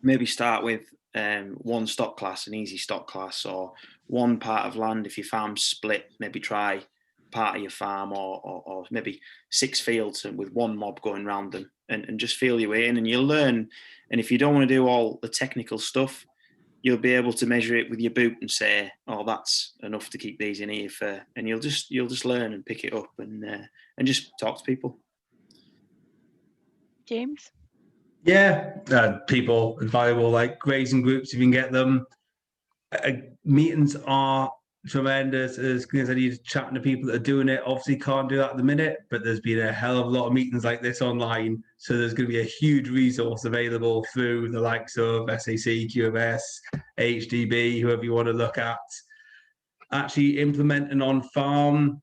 Maybe start with one stock class, an easy stock class, or one part of land. If your farm's split, maybe try part of your farm, or maybe 6 fields with one mob going around them, and just feel your way in, and you'll learn. And if you don't want to do all the technical stuff, you'll be able to measure it with your boot and say, "Oh, that's enough to keep these in here for," and you'll just learn and pick it up and just talk to people. James? Yeah, people invaluable, like grazing groups, if you can get them. Meetings are tremendous. As I said, you're chatting to people that are doing it. Obviously can't do that at the minute, but there's been a hell of a lot of meetings like this online. So there's going to be a huge resource available through the likes of SAC, QMS, HDB, whoever you want to look at. Actually implementing on farm,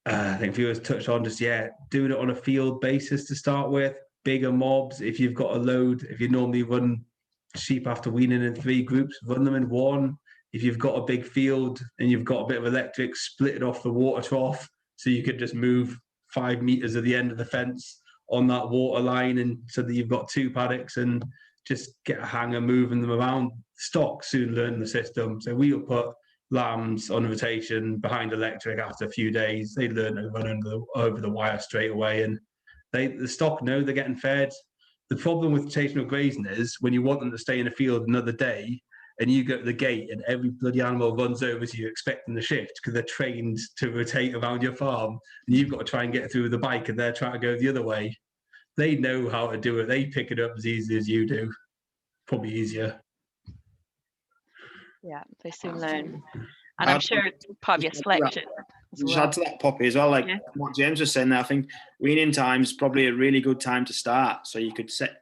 I think viewers touched on doing it on a field basis to start with. Bigger mobs, if you've got a load, if you normally run sheep after weaning in 3 groups, run them in 1. If you've got a big field and you've got a bit of electric, split it off the water trough, so you could just move 5 meters at the end of the fence on that water line, and so that you've got 2 paddocks, and just get a hanger moving them around. Stock soon learn the system. So we'll put lambs on rotation behind electric after a few days. They learn to run over the wire straight away, and the stock know they're getting fed. the problem with rotational grazing is when you want them to stay in the field another day and you go to the gate and every bloody animal runs over to you expecting the shift because they're trained to rotate around your farm, and you've got to try and get through with the bike and they're trying to go the other way. They know how to do it. They pick it up as easy as you do. Probably easier. Yeah, they soon learn. And I'm sure part of your selection as Just well. add to that, Poppy, as well, like Yeah. what James was saying there, I think weaning time is probably a really good time to start. So you could set,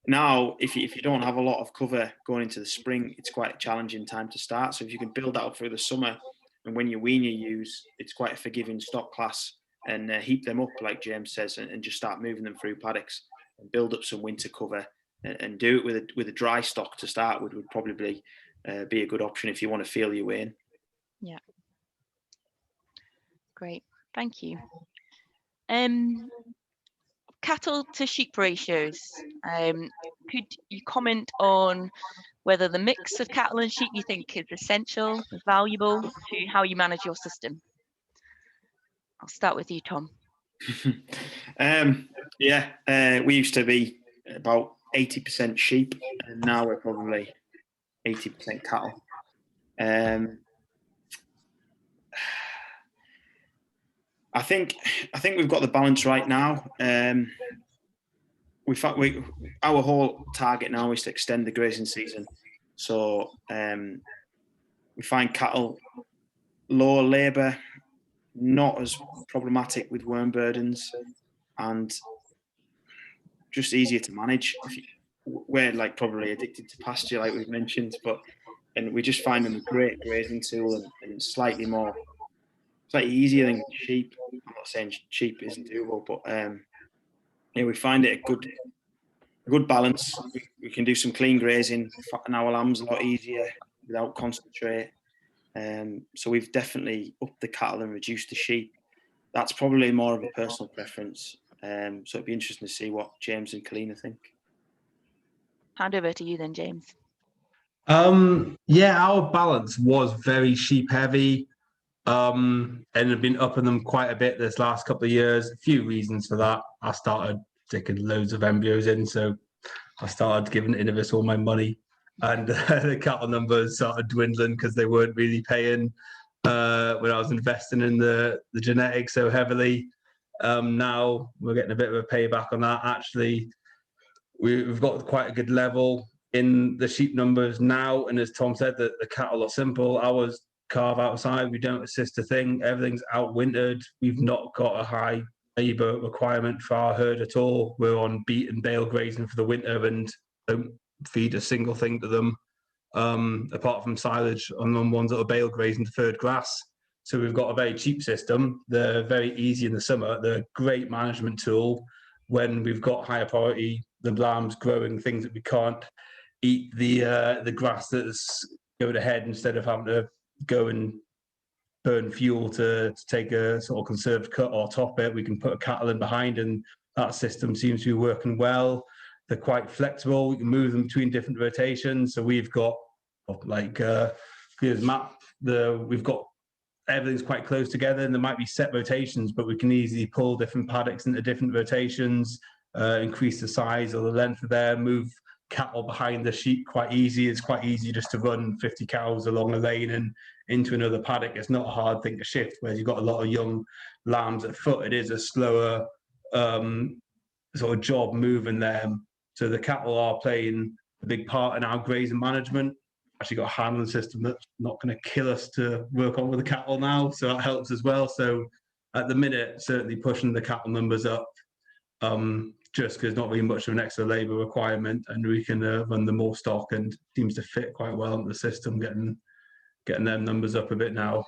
now, if you don't have a lot of cover going into the spring, it's quite a challenging time to start. So if you can build that up through the summer, and when you wean your ewes, it's quite a forgiving stock class, and heap them up, like James says, and just start moving them through paddocks and build up some winter cover, and do it with a dry stock to start with would probably be a good option if you want to feel your way in. Yeah. Great, thank you. Cattle to sheep ratios. Could you comment on whether the mix of cattle and sheep you think is essential, is valuable to how you manage your system? I'll start with you, Tom. Yeah, we used to be about 80% sheep, and now we're probably 80% cattle. I think we've got the balance right now. Our whole target now is to extend the grazing season, so we find cattle lower labour, not as problematic with worm burdens, and just easier to manage. We're like probably addicted to pasture, like we've mentioned, and we just find them a great grazing tool, and slightly easier than sheep. I'm not saying sheep isn't doable, but yeah, we find it a good balance. We can do some clean grazing, fatten our lambs a lot easier without concentrate. So we've definitely upped the cattle and reduced the sheep. That's probably more of a personal preference. So it'd be interesting to see what James and Kalina think. Hand over to you then, James. Yeah, our balance was very sheep heavy, and have been upping them quite a bit this last couple of years. A few reasons for that. I started sticking loads of embryos in, so I started giving Innovis all my money, and the cattle numbers started dwindling because they weren't really paying when I was investing in the genetics so heavily. Now we're getting a bit of a payback on that. Actually, we've got quite a good level in the sheep numbers now, and as Tom said, the cattle are simple. Ours calve outside. We don't assist a thing. Everything's outwintered. We've not got a high labour requirement for our herd at all. We're on beat and bale grazing for the winter and don't feed a single thing to them, apart from silage on the ones that are bale grazing deferred grass. So we've got a very cheap system. They're very easy in the summer. They're a great management tool when we've got higher priority, the lambs growing things that we can't eat the grass that's going ahead, instead of having to go and burn fuel to take a sort of conserved cut or top it. We can put a cattle in behind, and that system seems to be working well. They're quite flexible. We can move them between different rotations. So we've got like here's map. We've got everything's quite close together, and there might be set rotations, but we can easily pull different paddocks into different rotations, increase the size or the length of them, move cattle behind the sheep quite easy. It's quite easy just to run 50 cows along a lane and into another paddock. It's not a hard thing to shift, whereas you've got a lot of young lambs at foot. It is a slower sort of job moving them. So the cattle are playing a big part in our grazing management. Actually got a handling system that's not going to kill us to work on with the cattle now, so that helps as well. So at the minute, certainly pushing the cattle numbers up, just because not really much of an extra labour requirement, and we can run the more stock, and seems to fit quite well into the system, getting them numbers up a bit now.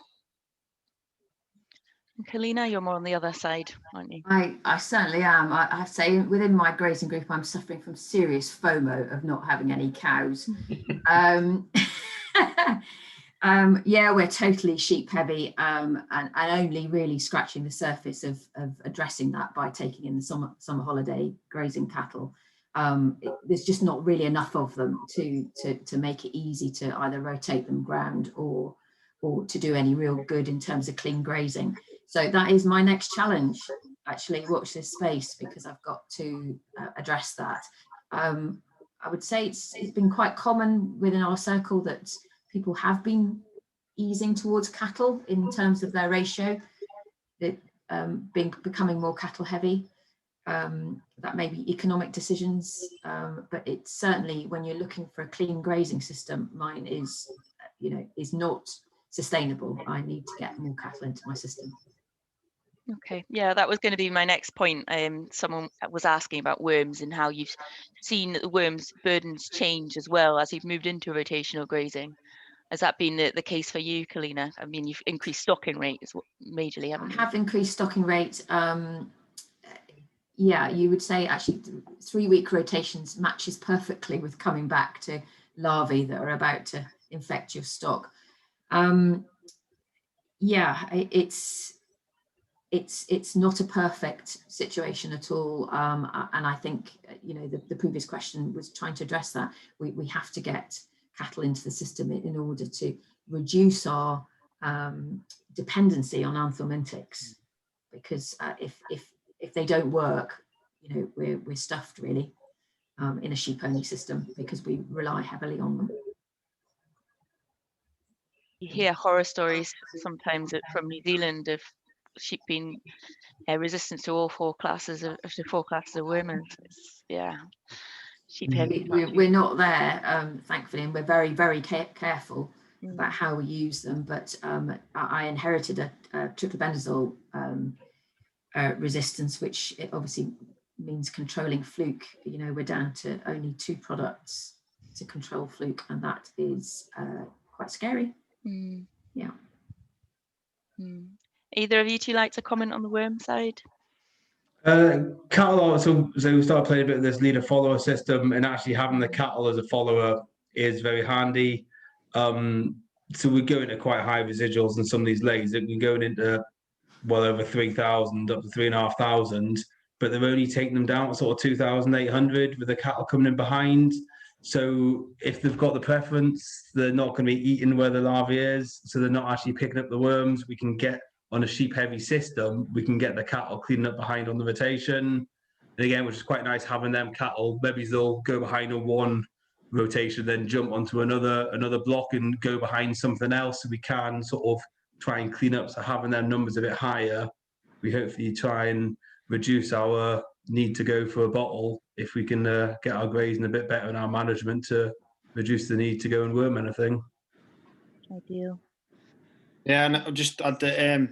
Kalina, you're more on the other side, aren't you? I certainly am. I have to say, within my grazing group, I'm suffering from serious FOMO of not having any cows. Yeah, we're totally sheep heavy, and only really scratching the surface of addressing that by taking in the summer holiday grazing cattle. There's just not really enough of them to make it easy to either rotate them ground or to do any real good in terms of clean grazing. So that is my next challenge. actually watch this space because I've got to address that. I would say it's been quite common within our circle that people have been easing towards cattle in terms of their ratio, that becoming more cattle heavy. That may be economic decisions, but it's certainly, when you're looking for a clean grazing system, mine is, is not sustainable. I need to get more cattle into my system. Okay, yeah, that was going to be my next point. Someone was asking about worms and how you've seen that the worms burdens change as well as you've moved into rotational grazing. Has that been the case for you, Kalina? I mean, you've increased stocking rate majorly, haven't you? I have increased stocking rate. Yeah, you would say actually 3-week rotations matches perfectly with coming back to larvae that are about to infect your stock. Yeah, it's not a perfect situation at all, and I think the previous question was trying to address that. We have to get cattle into the system in order to reduce our dependency on anthelmintics, because if they don't work, we're stuffed really in a sheep only system because we rely heavily on them. You hear horror stories sometimes from New Zealand of sheep being resistant to all 4 classes of wormers. Yeah, sheep heavy. We're not there, thankfully, and we're very, very careful about how we use them. But I inherited a triclobendazole resistance, which it obviously means controlling fluke. We're down to only 2 products to control fluke, and that is quite scary. Yeah. Either of you two like to comment on the worm side? Cattle, so we started playing a bit of this leader follower system, and actually having the cattle as a follower is very handy. So we go into quite high residuals in some of these lays. We're going into well over 3,000, up to 3,500, but they're only taking them down to sort of 2,800 with the cattle coming in behind. So if they've got the preference, they're not going to be eating where the larvae is, so they're not actually picking up the worms. We can get on a sheep heavy system, we can get the cattle cleaning up behind on the rotation. And again, which is quite nice having them cattle, maybe they'll go behind on one rotation, then jump onto another block and go behind something else. So we can sort of try and clean up. So having their numbers a bit higher, we hopefully try and reduce our need to go for a bottle if we can get our grazing a bit better in our management to reduce the need to go and worm anything. Ideal. Yeah, and just add that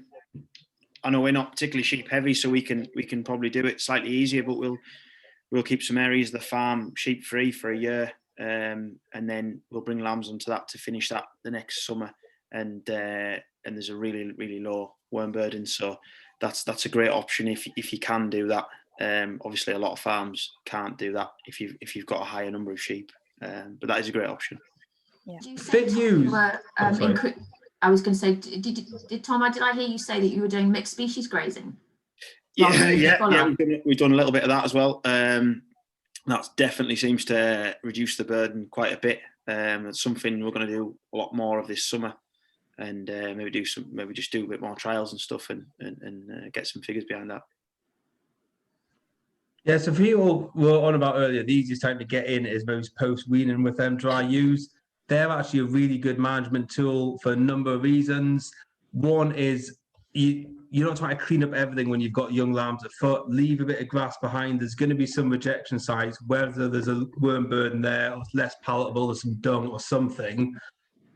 I know we're not particularly sheep heavy, so we can probably do it slightly easier, but we'll keep some areas of the farm sheep free for a year, and then we'll bring lambs onto that to finish that the next summer. And there's a really, really low worm burden, so that's a great option if you can do that. Obviously, a lot of farms can't do that if you've got a higher number of sheep, but that is a great option. Yeah. Fit use. I was going to say, did Tom? Did I hear you say that you were doing mixed species grazing? Yeah. We've done a little bit of that as well. That definitely seems to reduce the burden quite a bit. It's something we're going to do a lot more of this summer, and maybe just do a bit more trials and stuff, and get some figures behind that. Yeah, so for you were on about earlier, the easiest time to get in is those post-weaning with them dry ewes. They're actually a really good management tool for a number of reasons. One is you're not trying to clean up everything when you've got young lambs at foot. Leave a bit of grass behind. There's going to be some rejection sites, whether there's a worm burden there or it's less palatable, there's some dung or something.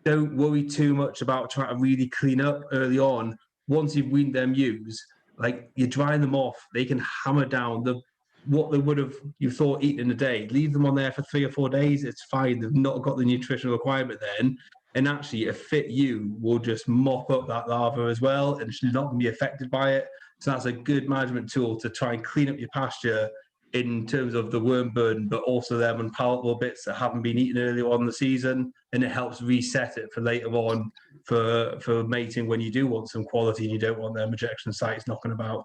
Don't worry too much about trying to really clean up early on. Once you've weaned them ewes, like you're drying them off, they can hammer down what they would have you thought eaten in a day. Leave them on there for 3 or 4 days, it's fine. They've not got the nutritional requirement then, and actually a fit ewe will just mop up that larva as well, and it's not going to be affected by it. So that's a good management tool to try and clean up your pasture in terms of the worm burden, but also them unpalatable bits that haven't been eaten earlier on in the season, and it helps reset it for later on for mating when you do want some quality and you don't want them rejection sites knocking about.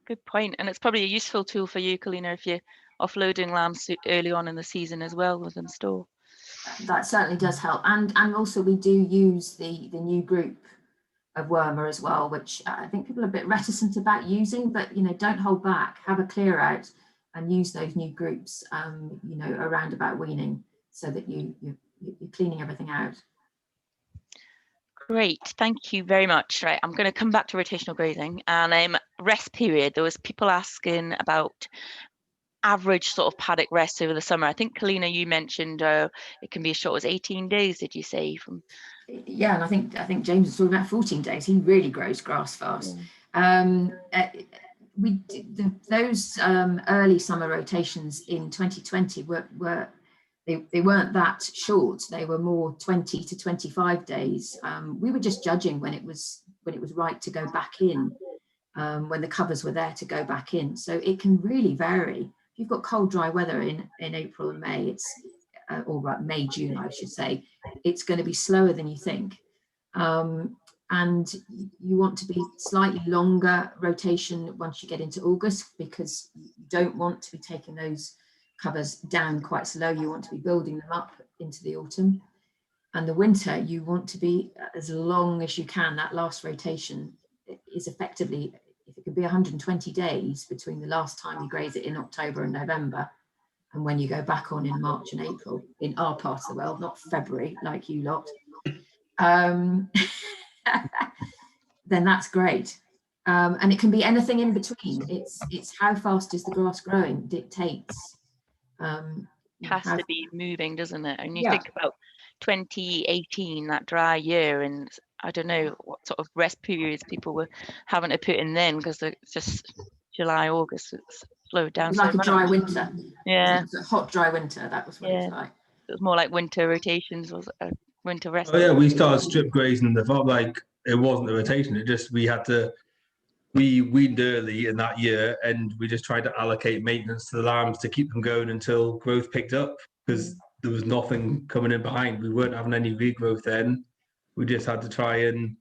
Good point. And it's probably a useful tool for you, Kalina, if you're offloading lambs early on in the season as well with them store. That certainly does help. And also we do use the new group wormer as well, which I think people are a bit reticent about using, but don't hold back, have a clear out and use those new groups around about weaning, so that you're cleaning everything out. Great, thank you very much. Right, I'm going to come back to rotational grazing and rest period. There was people asking about average sort of paddock rest over the summer. I think, Kalina, you mentioned it can be as short as 18 days, did you say? Yeah, and I think James was talking about 14 days. He really grows grass fast. Yeah. Those early summer rotations in 2020 they weren't that short. They were more 20 to 25 days. We were just judging when it was right to go back in, when the covers were there to go back in. So it can really vary. If you've got cold, dry weather in April and May, May, June, I should say, it's going to be slower than you think. And you want to be slightly longer rotation once you get into August, because you don't want to be taking those covers down quite slow. You want to be building them up into the autumn. And the winter, you want to be as long as you can. That last rotation is effectively, if it could be 120 days between the last time you graze it in October and November and when you go back on in March and April, in our part of the world, not February like you lot, then that's great. And it can be anything in between. It's how fast is the grass growing dictates. Has to be moving, doesn't it? And you think about 2018, that dry year, and I don't know what sort of rest periods people were having to put in then, because it's just July, August, it's slowed down. It was like a dry winter. Yeah. It was a hot, dry winter. That was what it was like. It was more like winter rotations, was a winter rest. Oh yeah, we started strip grazing the farm. Like, it wasn't a rotation. It just, we weaned early in that year, and we just tried to allocate maintenance to the lambs to keep them going until growth picked up, because there was nothing coming in behind. We weren't having any regrowth then. We just had to try and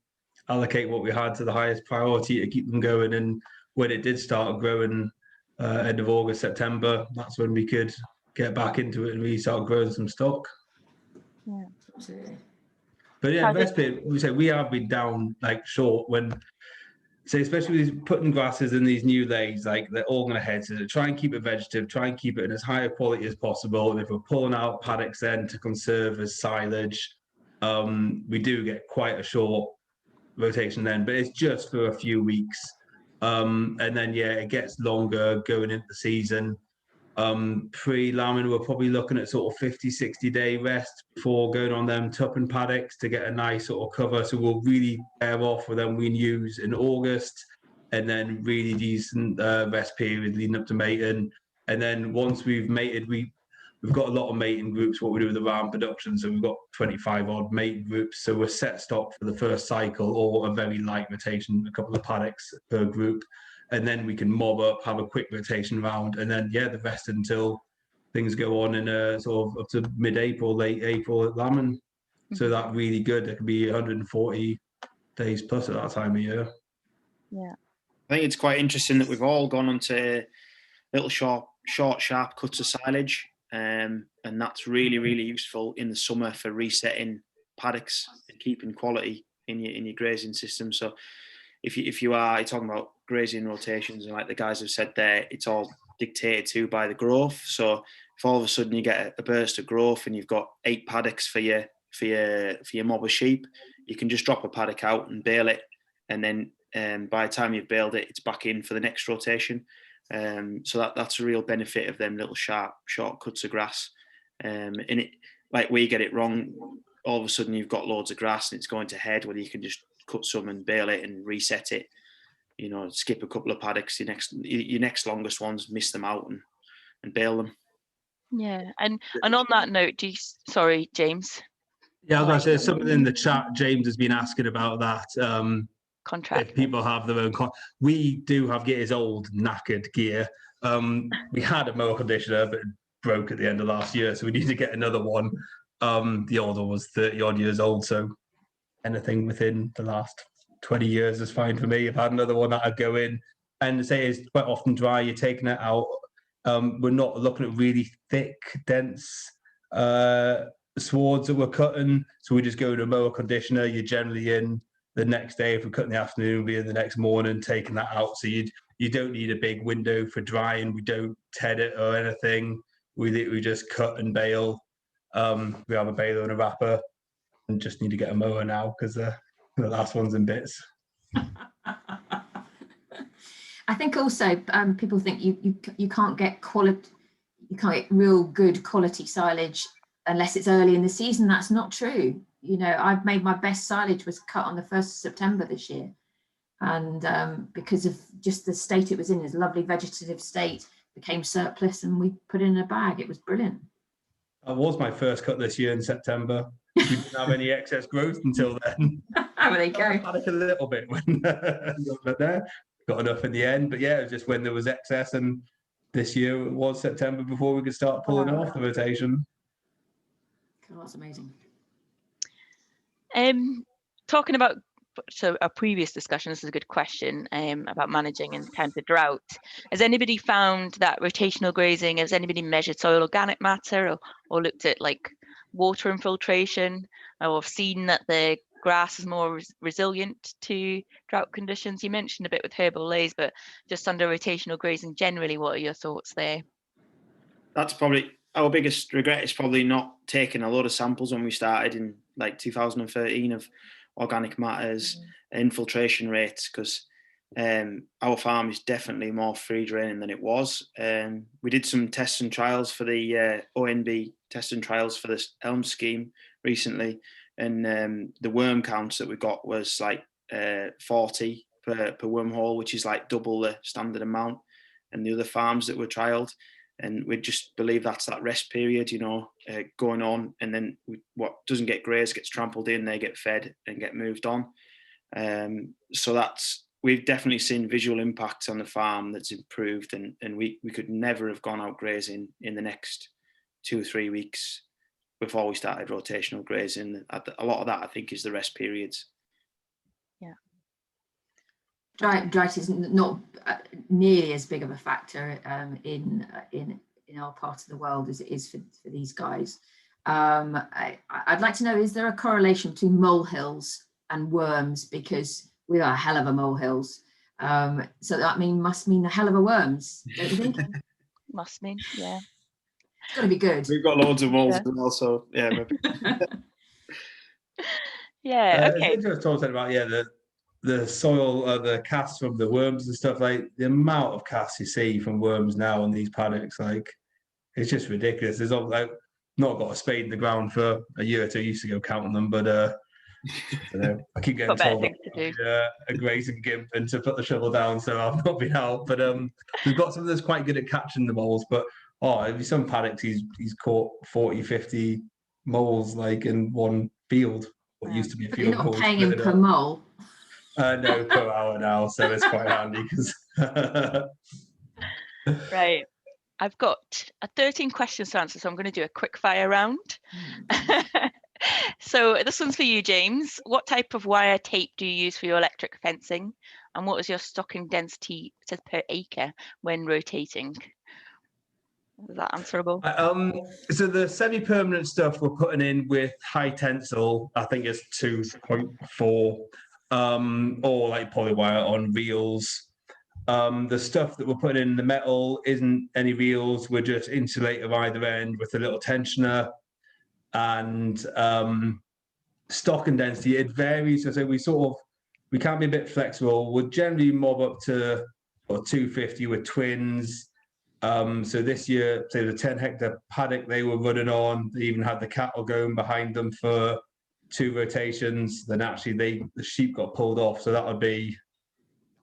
allocate what we had to the highest priority to keep them going. And when it did start growing, end of August, September, that's when we could get back into it and really start growing some stock. Yeah. But yeah, rest period, we have been down like short when, say, especially with putting grasses in these new lays, like they're all going to head to try and keep it vegetative, try and keep it in as high a quality as possible. And if we're pulling out paddocks then to conserve as silage, we do get quite a short rotation then, but it's just for a few weeks. And then, it gets longer going into the season. Pre-lambing, we're probably looking at sort of 50, 60-day rest before going on them tupping paddocks to get a nice sort of cover. So we'll really pair off with them wean ewes in August, and then really decent rest period leading up to mating. And then once we've mated, we've got a lot of mating groups, what we do with the ram production. So we've got 25 odd mating groups. So we're set stock for the first cycle, or a very light rotation, a couple of paddocks per group. And then we can mob up, have a quick rotation round, and then the rest until things go on in sort of up to mid-April, late April at lambing. So that really good. It could be 140 days plus at that time of year. Yeah, I think it's quite interesting that we've all gone onto little short, sharp cuts of silage, and that's really, really useful in the summer for resetting paddocks and keeping quality in your grazing system. So if you're talking about grazing rotations, and like the guys have said there, it's all dictated to by the growth. So if all of a sudden you get a burst of growth and you've got 8 paddocks for your mob of sheep, you can just drop a paddock out and bale it, and then by the time you've baled it, it's back in for the next rotation. So that's a real benefit of them little sharp short cuts of grass. And it, like, we get it wrong, all of a sudden you've got loads of grass and it's going to head, whether you can just cut some and bale it and reset it, skip a couple of paddocks, your next longest ones, miss them out and bale them. Yeah, and on that note, sorry, James. Yeah, I was going to say something in the chat. James has been asking about that. Contract. If people have their own we do have his old knackered gear. We had a mower conditioner, but it broke at the end of last year, so we need to get another one. The old one was 30 odd years old, so anything within the last 20 years is fine for me. If I had another one, that I'd go in. And say it's quite often dry, you're taking it out. We're not looking at really thick, dense swards that we're cutting, so we just go to a mower conditioner. You're generally in the next day, if we cut in the afternoon, we'll be in the next morning taking that out. So you don't need a big window for drying. We don't ted it or anything. We just cut and bale. We have a baler and a wrapper, and just need to get a mower now because the last one's in bits. I think also people think you can't get real good quality silage unless it's early in the season. That's not true. You know, I've made my best silage was cut on the 1st of September this year, and because of just the state it was in, this lovely vegetative state, became surplus, and we put it in a bag. It was brilliant. That was my first cut this year in September. We didn't have any excess growth until then. Oh, there you go. Panic a little bit when but there got enough in the end. But yeah, it was just when there was excess, and this year it was September before we could start pulling off the rotation. God, that's amazing. Talking about our previous discussion, this is a good question about managing in times of drought. Has anybody found that rotational grazing, has anybody measured soil organic matter or looked at like water infiltration, or seen that the grass is more resilient to drought conditions? You mentioned a bit with herbal lays, but just under rotational grazing generally, what are your thoughts there? That's probably our biggest regret, is probably not taking a lot of samples when we started in like 2013 of organic matters, infiltration rates, because our farm is definitely more free draining than it was. We did some tests and trials for the ONB tests and trials for this Elm scheme recently, and the worm counts that we got was like 40 per wormhole, which is like double the standard amount, and the other farms that were trialed. And we just believe that's that rest period, you know, going on, and then what doesn't get grazed gets trampled in, they get fed and get moved on. So we've definitely seen visual impacts on the farm that's improved, and we could never have gone out grazing in the next 2 or 3 weeks before we started rotational grazing. A lot of that, I think, is the rest periods. Yeah. Drought is not nearly as big of a factor in our part of the world as it is for these guys. I'd like to know, is there a correlation between molehills and worms? Because we are a hell of a molehills. So that must mean a hell of a worms, don't you think? Must mean, yeah. It's got to be good. We've got loads of moles as well, so yeah. Yeah, okay. It's interesting talking about the soil, the casts from the worms and stuff. Like the amount of casts you see from worms now on these paddocks, like it's just ridiculous. There's like not got a spade in the ground for a year or two. I used to go counting them, but I don't know. I keep getting told a grazing gimp and to put the shovel down, so I've not been out. But we've got someone that's quite good at catching the moles. But some paddocks he's caught 40, 50 moles like in one field. What used to be a field. You're not paying him per mole. No, per hour now, so it's quite handy because. Right, I've got 13 questions to answer, so I'm going to do a quick fire round. So this one's for you, James. What type of wire tape do you use for your electric fencing, and what is your stocking density per acre when rotating? Is that answerable? So the semi-permanent stuff we're putting in with high tensile, I think it's 2.4, or like polywire on reels. The stuff that we're putting in the metal isn't any reels. We're just insulator either end with a little tensioner, and stock and density, it varies. So we can be a bit flexible. We'll generally mob up to 250 with twins. So this year, say the 10-hectare paddock they were running on, they even had the cattle going behind them for 2 rotations. Then actually the sheep got pulled off, so that would be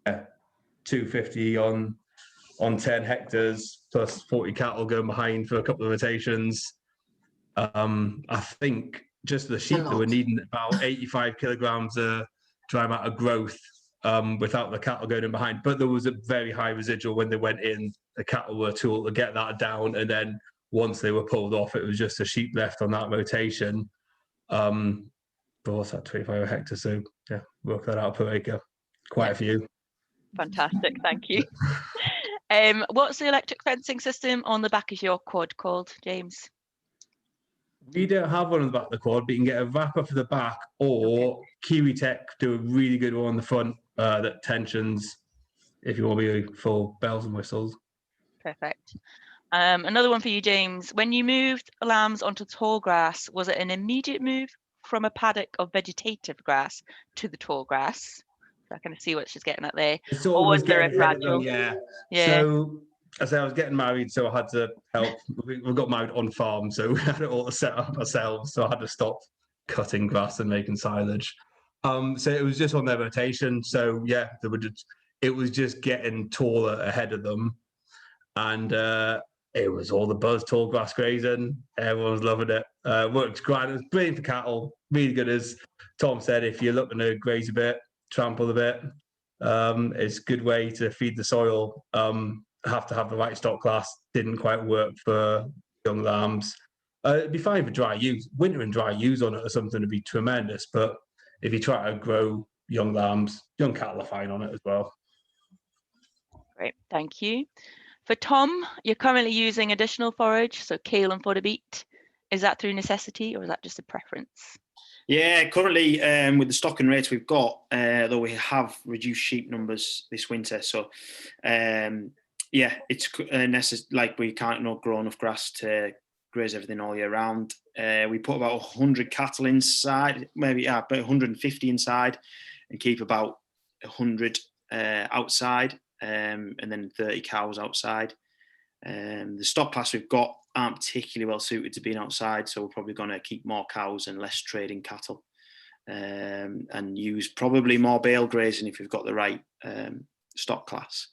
250 on 10 hectares plus 40 cattle going behind for a couple of rotations. I think just the sheep that were needing about 85 kilograms of dry matter growth without the cattle going in behind. But there was a very high residual when they went in. The cattle were too old to get that down, and then once they were pulled off, it was just a sheep left on that rotation. But what's that, 25 hectares? So yeah, work that out per acre. Quite a few. Fantastic, thank you. What's the electric fencing system on the back of your quad called, James? We don't have one on the back of the quad, but you can get a wrapper for the back, or Kiwi Tech do a really good one on the front that tensions if you want to be full bells and whistles. Perfect. Another one for you, James. When you moved lambs onto tall grass, was it an immediate move from a paddock of vegetative grass to the tall grass? So I kind of see what she's getting at there. It sort Or of was there a getting ahead of them, gradual? yeah. Yeah. So as I was getting married, so I had to help. We got married on farm, so we had it all set up ourselves. So I had to stop cutting grass and making silage. So it was just on their rotation. So yeah, it was just getting taller ahead of them, and it was all the buzz, tall grass grazing. Everyone was loving it. Worked great. It was brilliant for cattle. Really good, as Tom said. If you're looking to graze a bit, trample a bit, it's a good way to feed the soil. Have to have the right stock class. Didn't quite work for young lambs. It'd be fine for dry ewes. Winter and dry ewes on it or something would be tremendous. But if you try to grow young lambs, young cattle are fine on it as well. Great, thank you. For Tom, you're currently using additional forage, so kale and fodder beet. Is that through necessity or is that just a preference? Yeah, currently with the stocking rates we've got, though we have reduced sheep numbers this winter, so yeah, it's like we can't grow enough grass to graze everything all year round. We put about 100 cattle inside, maybe about 150 inside, and keep about 100 outside, and then 30 cows outside. The stock class we've got aren't particularly well suited to being outside, so we're probably going to keep more cows and less trading cattle, and use probably more bale grazing if we've got the right stock class.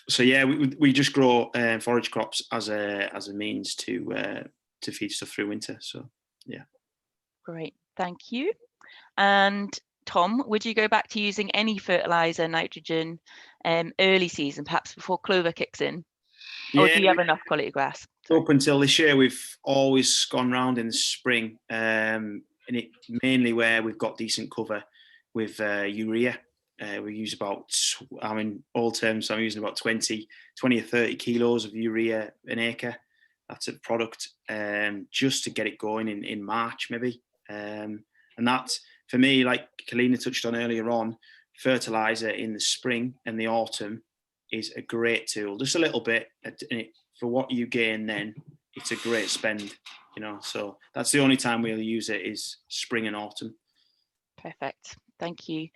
So yeah, we just grow forage crops as a means to feed stuff through winter. So yeah. Great, thank you. And Tom, would you go back to using any fertilizer, nitrogen, early season, perhaps before clover kicks in? Or do you have enough quality grass? Sorry. Up until this year, we've always gone round in the spring, and it mainly where we've got decent cover with urea. We use about, in all terms, I'm using about 20 or 30 kilos of urea an acre. That's a product, just to get it going in March maybe. And that, for me, like Kalina touched on earlier on, fertilizer in the spring and the autumn is a great tool. Just a little bit, for what you gain then, it's a great spend, so that's the only time we'll use it is spring and autumn. Perfect, thank you.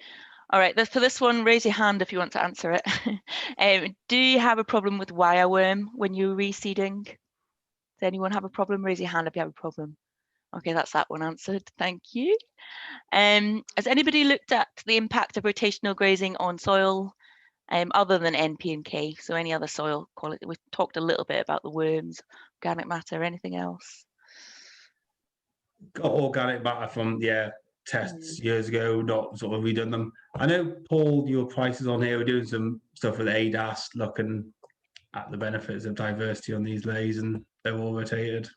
All right, for this one, raise your hand if you want to answer it. Do you have a problem with wireworm when you're reseeding? Does anyone have a problem? Raise your hand if you have a problem. Okay, that's that one answered. Thank you. Has anybody looked at the impact of rotational grazing on soil, other than NP and K? So any other soil quality? We've talked a little bit about the worms, organic matter, anything else? Got organic matter from tests years ago, not sort of redone them. I know, Paul, your prices on here, we're doing some stuff with ADAS, looking at the benefits of diversity on these lays, and they're all rotated.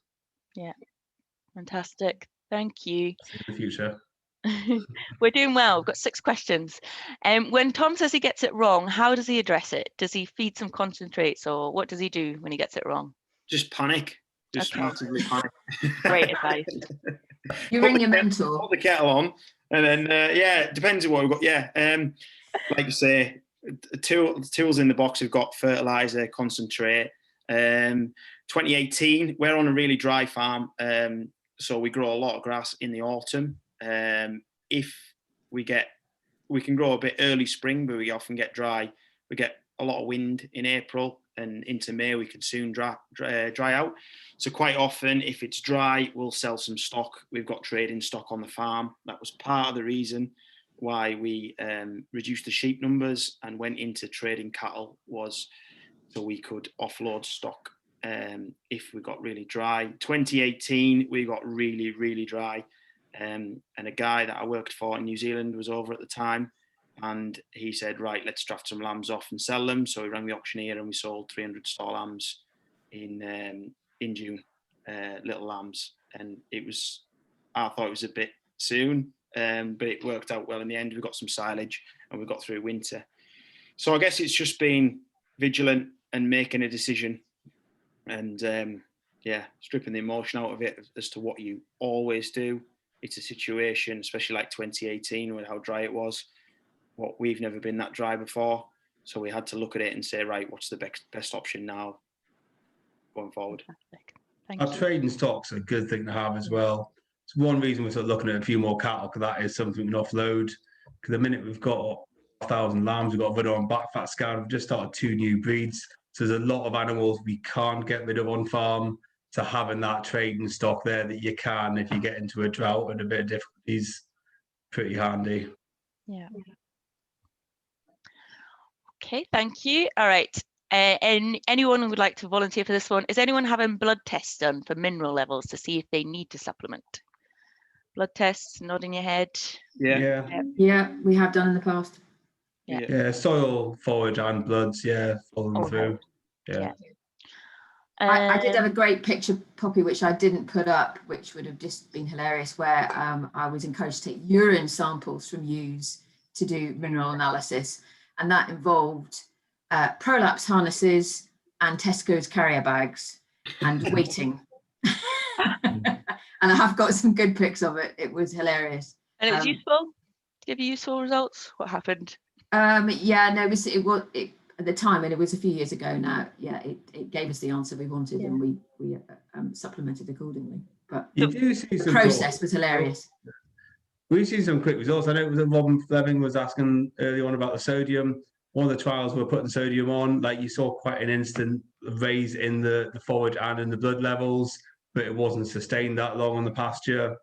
Yeah, fantastic. Thank you. See in the future. We're doing well. We've got 6 questions. When Tom says he gets it wrong, how does he address it? Does he feed some concentrates, or what does he do when he gets it wrong? Just panic. Just massively panic. Great advice. You ring your mentor. Put the kettle on, and then it depends on what we've got. Like you say, tools in the box. We've got fertilizer, concentrate. 2018, we're on a really dry farm, so we grow a lot of grass in the autumn. If we can grow a bit early spring, but we often get dry. We get a lot of wind in April, and into May we can soon dry out. So quite often, if it's dry, we'll sell some stock. We've got trading stock on the farm. That was part of the reason why we reduced the sheep numbers and went into trading cattle, was so we could offload stock if we got really dry. 2018, we got really, really dry. And a guy that I worked for in New Zealand was over at the time, and he said, right, let's draft some lambs off and sell them. So we rang the auctioneer and we sold 300 store lambs in June, little lambs. And I thought it was a bit soon, but it worked out well in the end. We got some silage and we got through winter. So I guess it's just being vigilant and making a decision, and yeah, stripping the emotion out of it as to what you always do. It's a situation, especially like 2018 with how dry it was. What we've never been that dry before, so we had to look at it and say, right, what's the best option now going forward? Fantastic. Thank Our you. trading stock's a good thing to have as well. It's one reason we're sort of looking at a few more cattle, because that is something we can offload. Because the minute we've got 1,000 lambs, we've got rid on back fat scan. We've just started 2 new breeds, so there's a lot of animals we can't get rid of on farm. So having that trading stock there that you can, if you get into a drought and a bit of difficulties, pretty handy. Yeah. Okay, thank you. All right. And anyone who would like to volunteer for this one, is anyone having blood tests done for mineral levels to see if they need to supplement? Blood tests, nodding your head. Yeah. Yeah, we have done in the past. Yeah, soil, forage and bloods, yeah, follow them All through. help. Yeah. I did have a great picture, Poppy, which I didn't put up, which would have just been hilarious, where I was encouraged to take urine samples from ewes to do mineral analysis. And that involved prolapse harnesses and Tesco's carrier bags and waiting. And I have got some good pics of it. It was hilarious. And it was useful? Give you useful results? What happened? Yeah, no, it was at the time, and it was a few years ago now. Yeah, it gave us the answer we wanted, and we supplemented accordingly. But You do see the some process was hilarious. We've seen some quick results. I know it was Robin Fleming was asking early on about the sodium. One of the trials we're putting sodium on, like you saw quite an instant raise in the forage and in the blood levels, but it wasn't sustained that long on the pasture.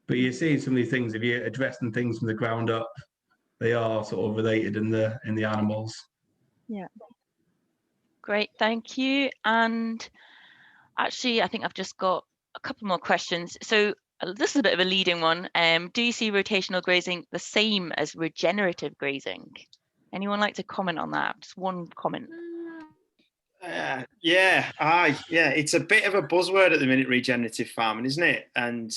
But you're seeing some of these things, if you're addressing things from the ground up, they are sort of related in the animals. Yeah. Great, thank you. And actually, I think I've just got a couple more questions. So this is a bit of a leading one. Do you see rotational grazing the same as regenerative grazing? Anyone like to comment on that? Just one comment. Yeah, it's a bit of a buzzword at the minute, regenerative farming, isn't it? And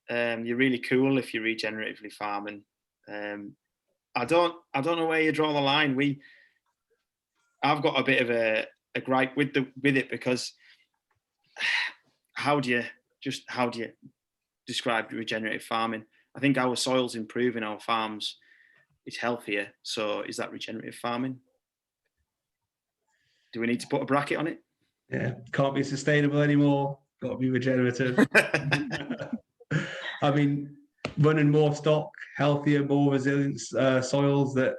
you're really cool if you're regeneratively farming. I don't know where you draw the line. I've got a bit of a gripe with it, because how do you describe regenerative farming? I think our soil's improving, our farms, it's healthier. So is that regenerative farming? Do we need to put a bracket on it? Yeah, can't be sustainable anymore. Got to be regenerative. I mean, running more stock, healthier, more resilient soils that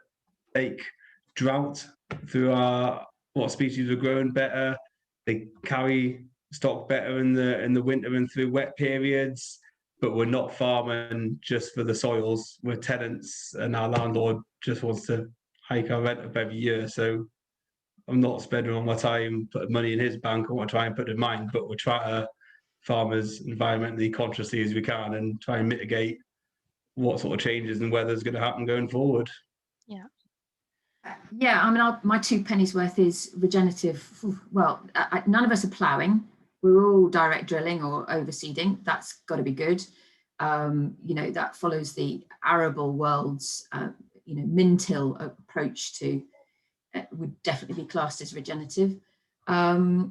take drought through what species are growing better. They carry stock better in the winter and through wet periods. But we're not farming just for the soils. We're tenants, and our landlord just wants to hike our rent up every year. So I'm not spending all my time putting money in his bank. I want to try and put it in mine, but we're trying to farm as environmentally consciously as we can and try and mitigate what sort of changes and weather's going to happen going forward. Yeah. Yeah, I mean, my 2 pennies worth is regenerative. Well, none of us are ploughing. We're all direct drilling or overseeding. That's got to be good. That follows the arable world's, min-till approach to would definitely be classed as regenerative. The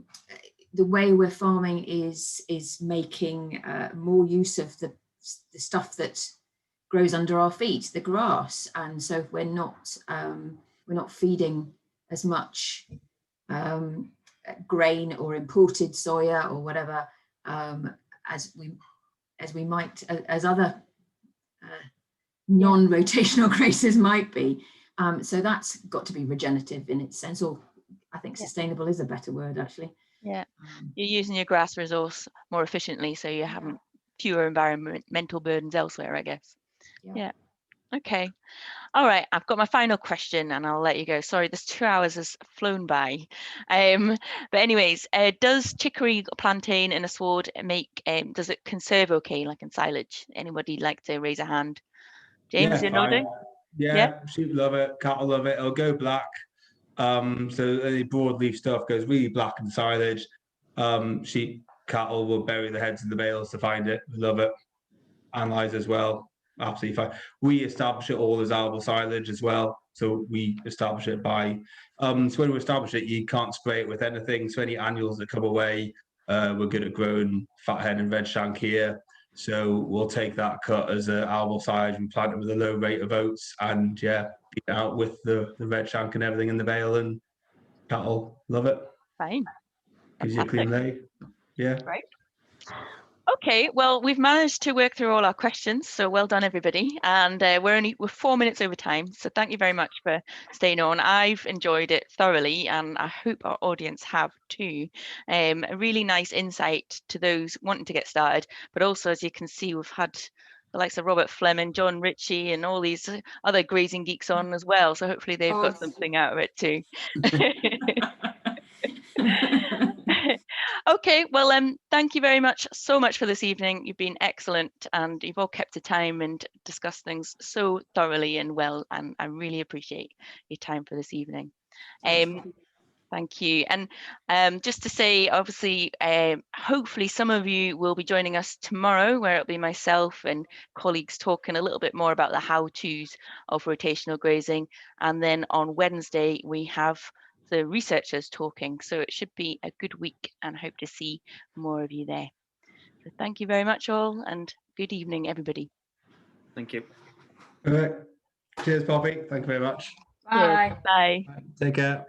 way we're farming is making more use of the stuff that grows under our feet, the grass, and so we're not feeding as much grain or imported soya or whatever as we might, as other non-rotational grazes might be. So that's got to be regenerative in its sense, or I think sustainable is a better word, actually. Yeah, you're using your grass resource more efficiently, so you haven't fewer environmental burdens elsewhere, I guess. Yeah. Okay. All right, I've got my final question and I'll let you go. Sorry, this 2 hours has flown by. But anyways, does chicory plantain in a sward does it conserve okay, like in silage? Anybody like to raise a hand? James, you're nodding? Yeah, sheep love it, cattle love it. It'll go black. So any broadleaf stuff goes really black in silage. Sheep, cattle will bury the heads in the bales to find it. We love it. Analyze as well. Absolutely fine. We establish it all as arable silage as well. So we establish it by, so when we establish it, you can't spray it with anything. So any annuals that come away, we're good at growing fat hen and red shank here. So we'll take that cut as an albal size and plant it with a low rate of oats, and yeah, beat it out with the red shank and everything in the bale, and cattle love it. Fine. Gives you a clean lay. Yeah. Right. Okay, well, we've managed to work through all our questions, so well done, everybody. And we're 4 minutes over time, so thank you very much for staying on. I've enjoyed it thoroughly, and I hope our audience have too. A really nice insight to those wanting to get started, but also, as you can see, we've had the likes of Robert Fleming, John Ritchie, and all these other grazing geeks on as well. So hopefully they've got something out of it too. Okay, well, thank you very much so much for this evening. You've been excellent, and you've all kept to time and discussed things so thoroughly and well, and I really appreciate your time for this evening. Thank you. And just to say, obviously, hopefully some of you will be joining us tomorrow, where it'll be myself and colleagues talking a little bit more about the how-tos of rotational grazing. And then on Wednesday, we have the researchers talking. So it should be a good week, and hope to see more of you there. So thank you very much all, and good evening, everybody. Thank you. All right. Cheers, Poppy. Thank you very much. Bye. Bye. Take care.